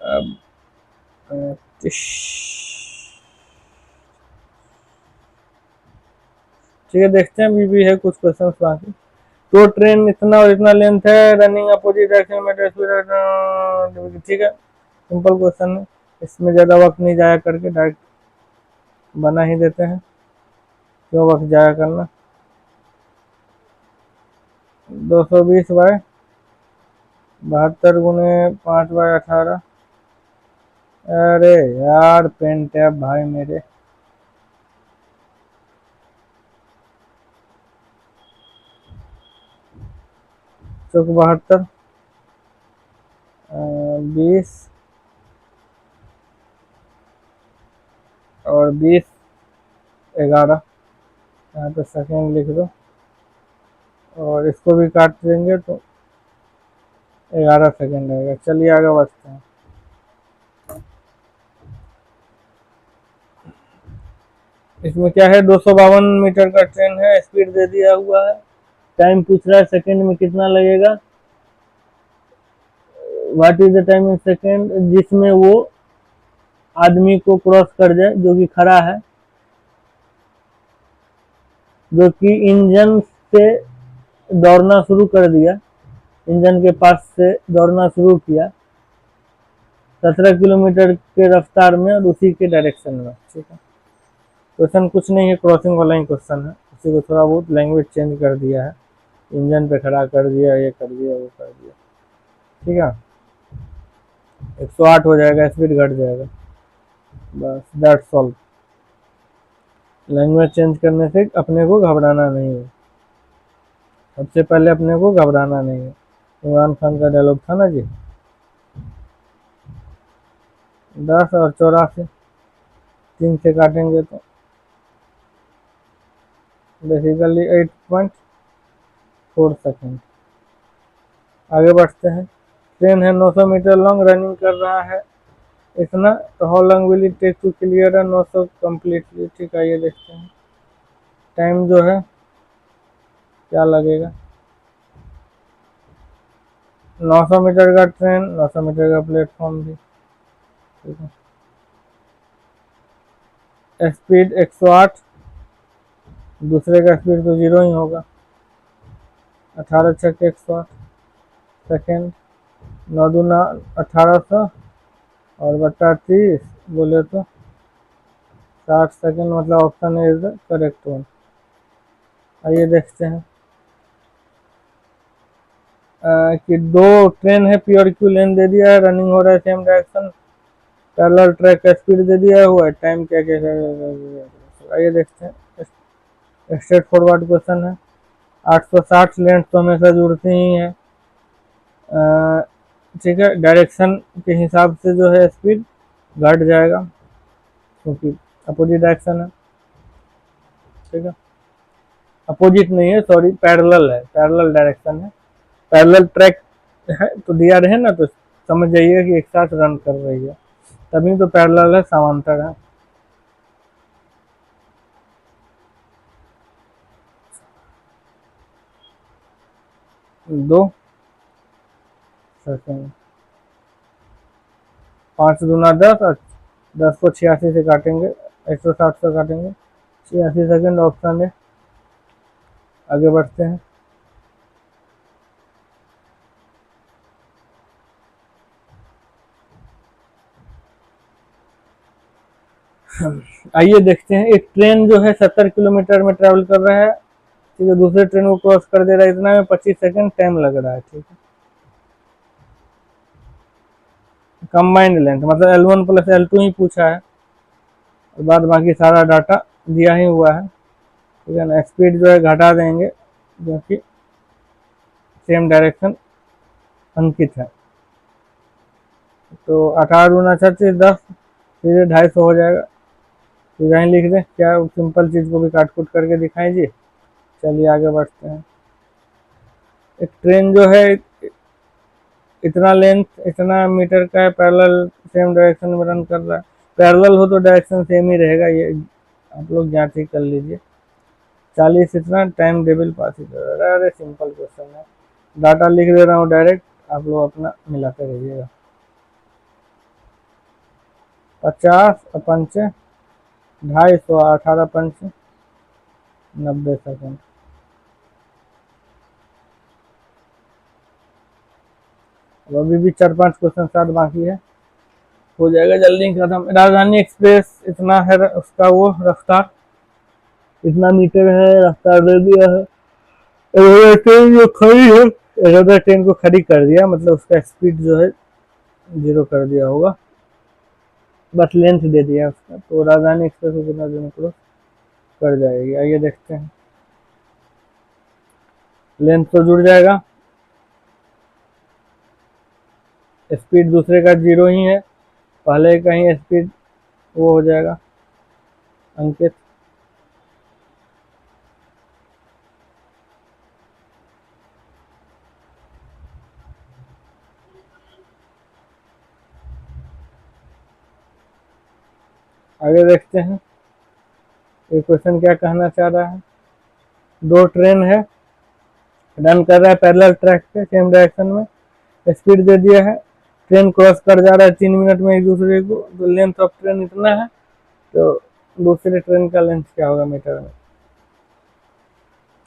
अब ठीक है, देखते हैं अभी भी है कुछ क्वेश्चन बाकी। तो ट्रेन इतना और इतना लेंथ है, रनिंग अपोजिट डायरेक्शन में स्पीड, ठीक है, सिंपल क्वेश्चन है, इसमें ज़्यादा वक्त नहीं जाया करके डायरेक्ट बना ही देते हैं, क्यों वक्त जाया करना। 220 बाय 72 गुने 5 बाय 18। अरे यार पेन टैब भाई मेरे, चौक 72 20 और 20 11, यहाँ पे सेकेंड लिख दो और इसको भी काट देंगे तो 11 सेकेंड रहेगा। चलिए आगे बढ़ते हैं। इसमें क्या है, 252 मीटर का ट्रेन है, स्पीड दे दिया हुआ है, टाइम पूछ रहा है सेकंड में कितना लगेगा, what is the time in second, जिसमें वो आदमी को क्रॉस कर जाए जो कि खड़ा है, जो कि इंजन से दौड़ना शुरू कर दिया, इंजन के पास से दौड़ना शुरू किया 17 किलोमीटर के रफ्तार में और उसी के डायरेक्शन में, ठीक है। क्वेश्चन कुछ नहीं है, क्रॉसिंग वाला ही क्वेश्चन है, उसी को थोड़ा बहुत लैंग्वेज चेंज कर दिया है, इंजन पे खड़ा कर दिया, ये कर दिया, वो कर दिया, ठीक है। 108 हो जाएगा, स्पीड घट जाएगा, बस दैट्स ऑल। लैंग्वेज चेंज करने से अपने को घबराना नहीं है, सबसे पहले अपने को घबराना नहीं है। इमरान खान का डायलॉग था ना जी, 10 और 84 3 से काटेंगे तो बेसिकली 8.4 सेकेंड। आगे बढ़ते हैं। ट्रेन है 900 मीटर लॉन्ग, रनिंग कर रहा है इतना, तो how long will it take to clear 900 completely. ठीक है, ये देखते हैं टाइम जो है क्या लगेगा। 900 मीटर का ट्रेन, 900 मीटर का प्लेटफॉर्म भी, ठीक है। स्पीड 108, दूसरे का स्पीड तो 0 ही होगा। 18 छक्के 108 सेकेंड, 9 दूना 1800 और बट्टा 30 बोले तो 60 सेकेंड, मतलब option is the correct one. आइए देखते हैं कि दो ट्रेन है, प्योर क्यू लेन दे दिया है, रनिंग हो रहा है सेम डायरेक्शन, पैरेलल ट्रैक का स्पीड दे दिया हुआ है, टाइम क्या क्या। आइए देखते हैं। स्ट्रेट फॉरवर्ड क्वेश्चन है। 860 लेंथ तो हमेशा जुड़ती ही है, ठीक है। डायरेक्शन के हिसाब से जो है स्पीड घट जाएगा क्योंकि अपोजिट डायरेक्शन है, ठीक है। अपोजिट नहीं है, सॉरी, पैरेलल है, पैरेलल डायरेक्शन है, पैरेलल ट्रैक है तो दिया रहे ना, तो समझ जाइए कि एक साथ रन कर रही है, तभी तो पैरेलल है, समांतर है। दो सेकेंड, 5 दूना 10 और 10 को 86 से काटेंगे, 160 से काटेंगे, 86 सेकेंड ऑप्शन है। आगे बढ़ते हैं। आइए देखते हैं। एक ट्रेन जो है 70 किलोमीटर में ट्रेवल कर रहा है, ठीक है, दूसरे ट्रेन को क्रॉस कर दे रहा है, इतना में 25 सेकंड टाइम लग रहा है, ठीक है। कंबाइंड लेंथ मतलब L1 प्लस L2 ही पूछा है, और बाद बाकी सारा डाटा दिया ही हुआ है, ठीक है ना। स्पीड जो है घटा देंगे क्योंकि सेम डायरेक्शन अंकित है, तो 18 दूना 36 10, सीधे 250 हो जाएगा। सीधा ही लिख दें, क्या सिंपल चीज़ को भी काट कूट करके दिखाएं जी। चलिए आगे बढ़ते हैं। एक ट्रेन जो है इतना लेंथ इतना मीटर का है, पैरेलल सेम डायरेक्शन में रन कर रहा है। पैरेलल हो तो डायरेक्शन सेम ही रहेगा, ये आप लोग जांच ही कर लीजिए। 40 इतना टाइम डेबिल पास ही कर रहा है। अरे सिंपल क्वेश्चन है, डाटा लिख दे रहा हूँ डायरेक्ट, आप लोग अपना मिलाते रहिएगा। 50 और 5 250, 18 5 90 सेकेंड। अभी भी 4-5 क्वेश्चन साथ बाकी है, हो जाएगा जल्दी खत्म। राजधानी एक्सप्रेस इतना है उसका वो रफ्तार, इतना मीटर है रफ्तार दे दिया है। ट्रेन जो खड़ी है, ट्रेन को खड़ी कर दिया, मतलब उसका स्पीड जो है 0 कर दिया होगा, बस लेंथ दे दिया उसका, तो राजधानी एक्सप्रेस को कितना दिन क्रॉस कर जाएगी। आइए देखते हैं। लेंथ तो जुड़ जाएगा, स्पीड दूसरे का 0 ही है, पहले का ही स्पीड वो हो जाएगा अंकित। आगे देखते हैं ये क्वेश्चन क्या कहना चाह रहा है। दो ट्रेन है, रन कर रहा है पैरेलल ट्रैक पे सेम डायरेक्शन में, स्पीड दे दिया है, ट्रेन क्रॉस कर जा रहा है 3 मिनट में एक दूसरे को, तो लेंथ ऑफ ट्रेन इतना है, तो दूसरे ट्रेन का लेंथ क्या होगा मीटर में।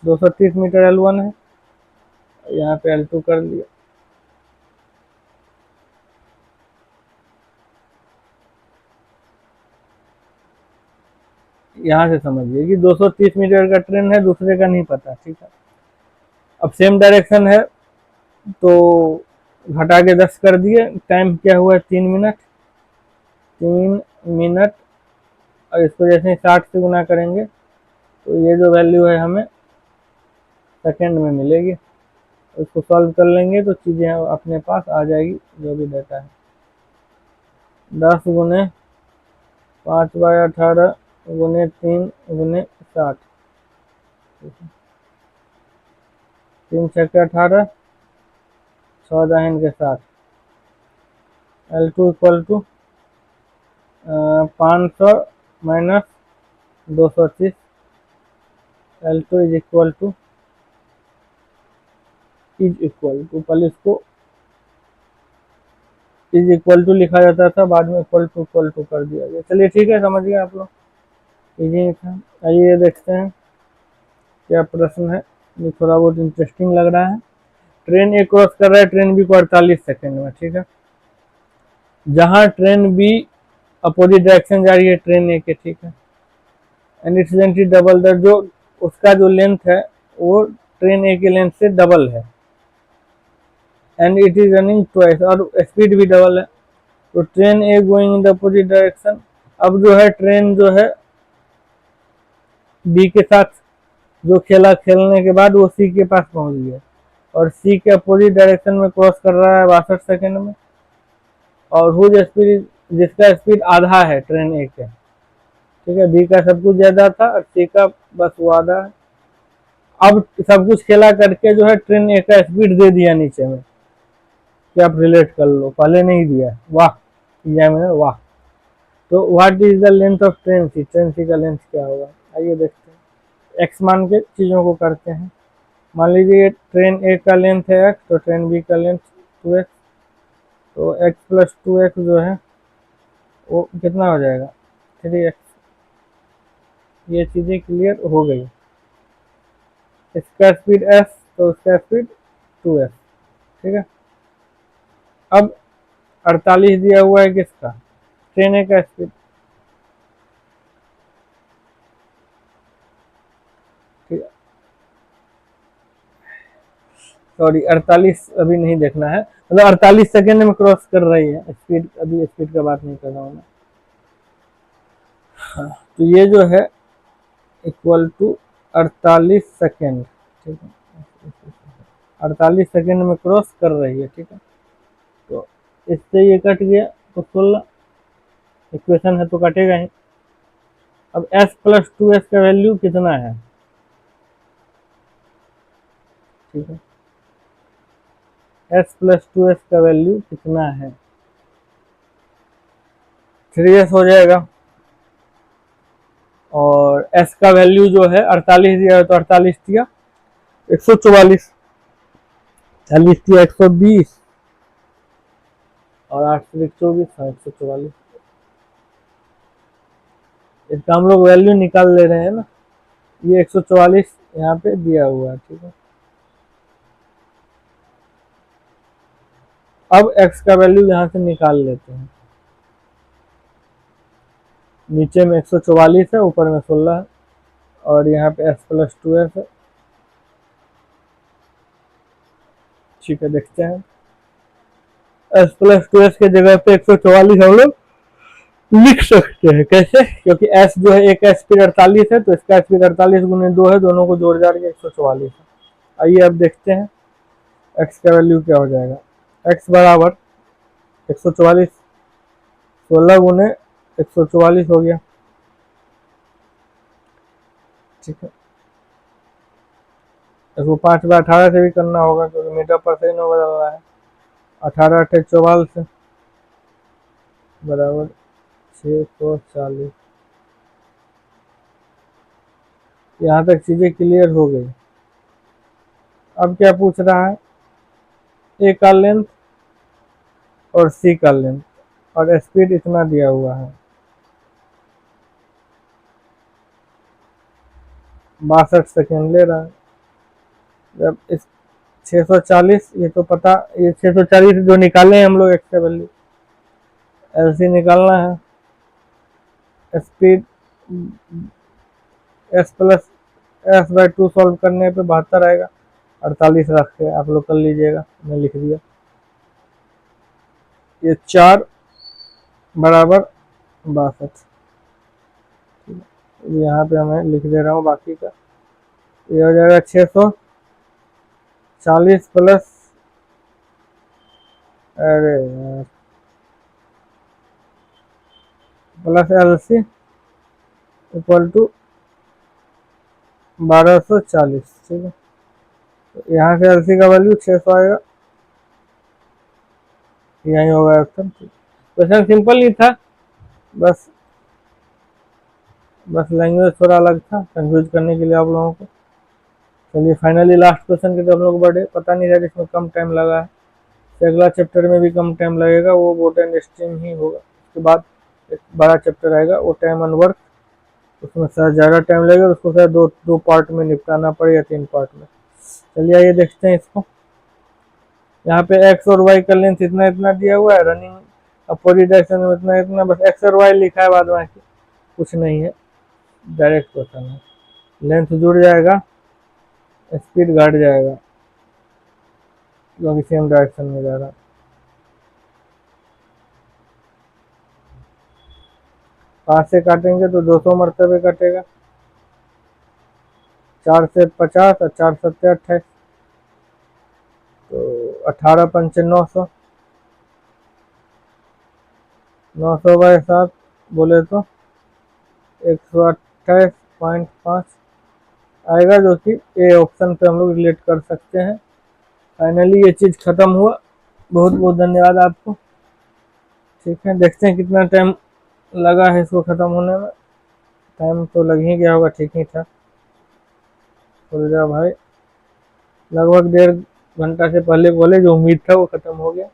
230 मीटर L1 है, यहाँ पे L2 कर लिया। यहाँ से समझिए कि 230 मीटर का ट्रेन है, दूसरे का नहीं पता, ठीक है। अब सेम डायरेक्शन है तो घटा के 10 कर दिए, टाइम क्या हुआ 3 मिनट, 3 मिनट और इसको जैसे ही 60 से गुना करेंगे तो ये जो वैल्यू है हमें सेकेंड में मिलेगी। उसको सॉल्व कर लेंगे तो चीज़ें अपने पास आ जाएगी जो भी डाटा है। 10 गुने 5/18 गुने 3 गुने 60, 3 छक्के 18, 6 दाहिन के 60। L2 equal to 500 minus 230। L2 is equal to पहले इसको इज इक्वल टू लिखा जाता था, बाद में इक्वल टू कर दिया गया। चलिए ठीक है, समझ गए आप लोग, इजी था। आइए देखते हैं क्या प्रश्न है। ये थोड़ा बहुत इंटरेस्टिंग लग रहा है। ट्रेन ए क्रॉस कर रहा है ट्रेन बी को 48 सेकेंड में, ठीक है। जहां ट्रेन बी अपोजिट डायरेक्शन जा रही है ट्रेन ए के, ठीक है, and its length is double the, जो उसका जो लेंथ है वो ट्रेन ए के लेंथ से डबल है, and it is running twice, और स्पीड भी डबल है। तो train A going in the opposite direction, अब जो है ट्रेन जो है बी के साथ जो खेला, खेलने के बाद वो सी के पास पहुंच गया और सी के अपोजिट डायरेक्शन में क्रॉस कर रहा है 62 सेकेंड में, और हुज स्पीड, जिसका स्पीड आधा है ट्रेन ए के, ठीक है। बी का सब कुछ ज्यादा था और सी का बस वो आधा है। अब सब कुछ खेला करके जो है ट्रेन ए का स्पीड दे दिया नीचे में, कि आप रिलेट कर लो, पहले नहीं दिया। वाह एग्जामिनर वाह। तो what is the length of train C, train C का लेंथ क्या होगा, आइए देखते हैं। एक्स मान के चीज़ों को करते हैं। मान लीजिए ट्रेन ए का लेंथ है एक्स, तो ट्रेन बी का लेंथ 2x, तो x प्लस 2x जो है वो कितना हो जाएगा 3x। ये चीज़ें क्लियर हो गई। इसका स्पीड s, तो उसका स्पीड 2s, ठीक है। अब 48 दिया हुआ है किसका, ट्रेन ए का स्पीड, ठीक है। सॉरी 48 अभी नहीं देखना है, मतलब 48 सेकेंड में क्रॉस कर रही है स्पीड, अभी स्पीड का बात नहीं कर रहा हूँ मैं। हाँ, तो ये जो है इक्वल टू 48 सेकेंड, ठीक है। 48 सेकेंड में क्रॉस कर रही है, ठीक है। तो इससे ये कट गया तो 16 इक्वेशन है तो कटेगा ही। अब s प्लस 2s का वैल्यू कितना है, ठीक है। s प्लस 2s का वैल्यू कितना है, 3s हो जाएगा। और s का वैल्यू जो है 48 दिया है, तो 48 दिया 144, 40 दिया 120 और 8 से 24, 144। इसका हम लोग वैल्यू निकाल ले रहे हैं ना। ये 144 यहाँ पे दिया हुआ है, ठीक है। अब x का वैल्यू यहाँ से निकाल लेते हैं। नीचे में 144 है, ऊपर में 16 है, और यहाँ पे s प्लस 2s है, ठीक है। देखते हैं s प्लस 2s के जगह पे 144 हम लोग लिख सकते हैं। कैसे, क्योंकि s जो है एक का स्पीड 48 है, तो इसका स्पीड 48 गुने 2 है, दोनों को जोड़ जाड़ के 144 है। आइए अब देखते हैं x का वैल्यू क्या हो जाएगा। x बराबर 144, 16 गुने 144 हो गया, ठीक है। इसको 5/18 से भी करना होगा क्योंकि मीटर पर सेकंड में बदल रहा है। 18 8 44 बराबर 640। यहाँ तक चीजें क्लियर हो गई। अब क्या पूछ रहा है, ए का लेंथ और सी का लेंथ, और स्पीड इतना दिया हुआ है 62 सेकेंड ले रहा है। जब इस 640, ये तो पता, ये 640 जो निकाले हैं हम लोग एक्स का वैल्यू, एलसी निकालना है। Speed s plus s/2 solve करने पे 72 आएगा, 48 रख के आप लोग कर लीजिएगा, मैं लिख दिया। ये 4 बराबर 62, यहाँ पे मैं लिख दे रहा हूँ बाकी का। ये हो जाएगा 640 प्लस, अरे यार, प्लस LC इक्वल टू 1240। ठीक है, तो यहाँ से LC का वैल्यू 600 आएगा, यही होगा ऑप्शन। क्वेश्चन सिंपल ही था, बस लैंग्वेज थोड़ा अलग था कंफ्यूज करने के लिए आप लोगों को। चलिए फाइनली लास्ट क्वेश्चन की तरफ हम लोग बढ़े। पता नहीं यार इसमें कम टाइम लगा है, तो अगला चैप्टर में भी कम टाइम लगेगा, वो बोट एंड स्ट्रीम ही होगा। उसके बाद एक बड़ा चैप्टर आएगा, वो टाइम एंड वर्क, उसमें शायद ज़्यादा टाइम लगेगा, उसको शायद दो पार्ट में निपटाना पड़े या 3 पार्ट में। चलिए आइए देखते हैं इसको। यहाँ पे एक्स और वाई का लेंथ इतना इतना दिया हुआ है, रनिंग अपोजिट डायरेक्शन में इतना इतना, बस एक्स और वाई लिखा है, बाद में कुछ नहीं है, डायरेक्ट क्वेश्चन है। लेंथ जुड़ जाएगा, स्पीड घट जाएगा क्योंकि सेम डायरेक्शन में जा रहा है। पाँच से काटेंगे तो 200 मरतबे कटेगा, 4 से 50 और 4 सत्ते 28, तो 18 पंचे 900, 900 बाई 7 बोले तो 128.5 आएगा, जो कि ए ऑप्शन पे हम लोग रिलेट कर सकते हैं। फाइनली ये चीज़ ख़त्म हुआ, बहुत बहुत धन्यवाद आपको। ठीक है, देखते हैं कितना टाइम लगा है इसको ख़त्म होने में। टाइम तो लग ही गया होगा, ठीक ही था। जा भाई, लगभग 1.5 घंटा से पहले बोले, जो उम्मीद था वो ख़त्म हो गया।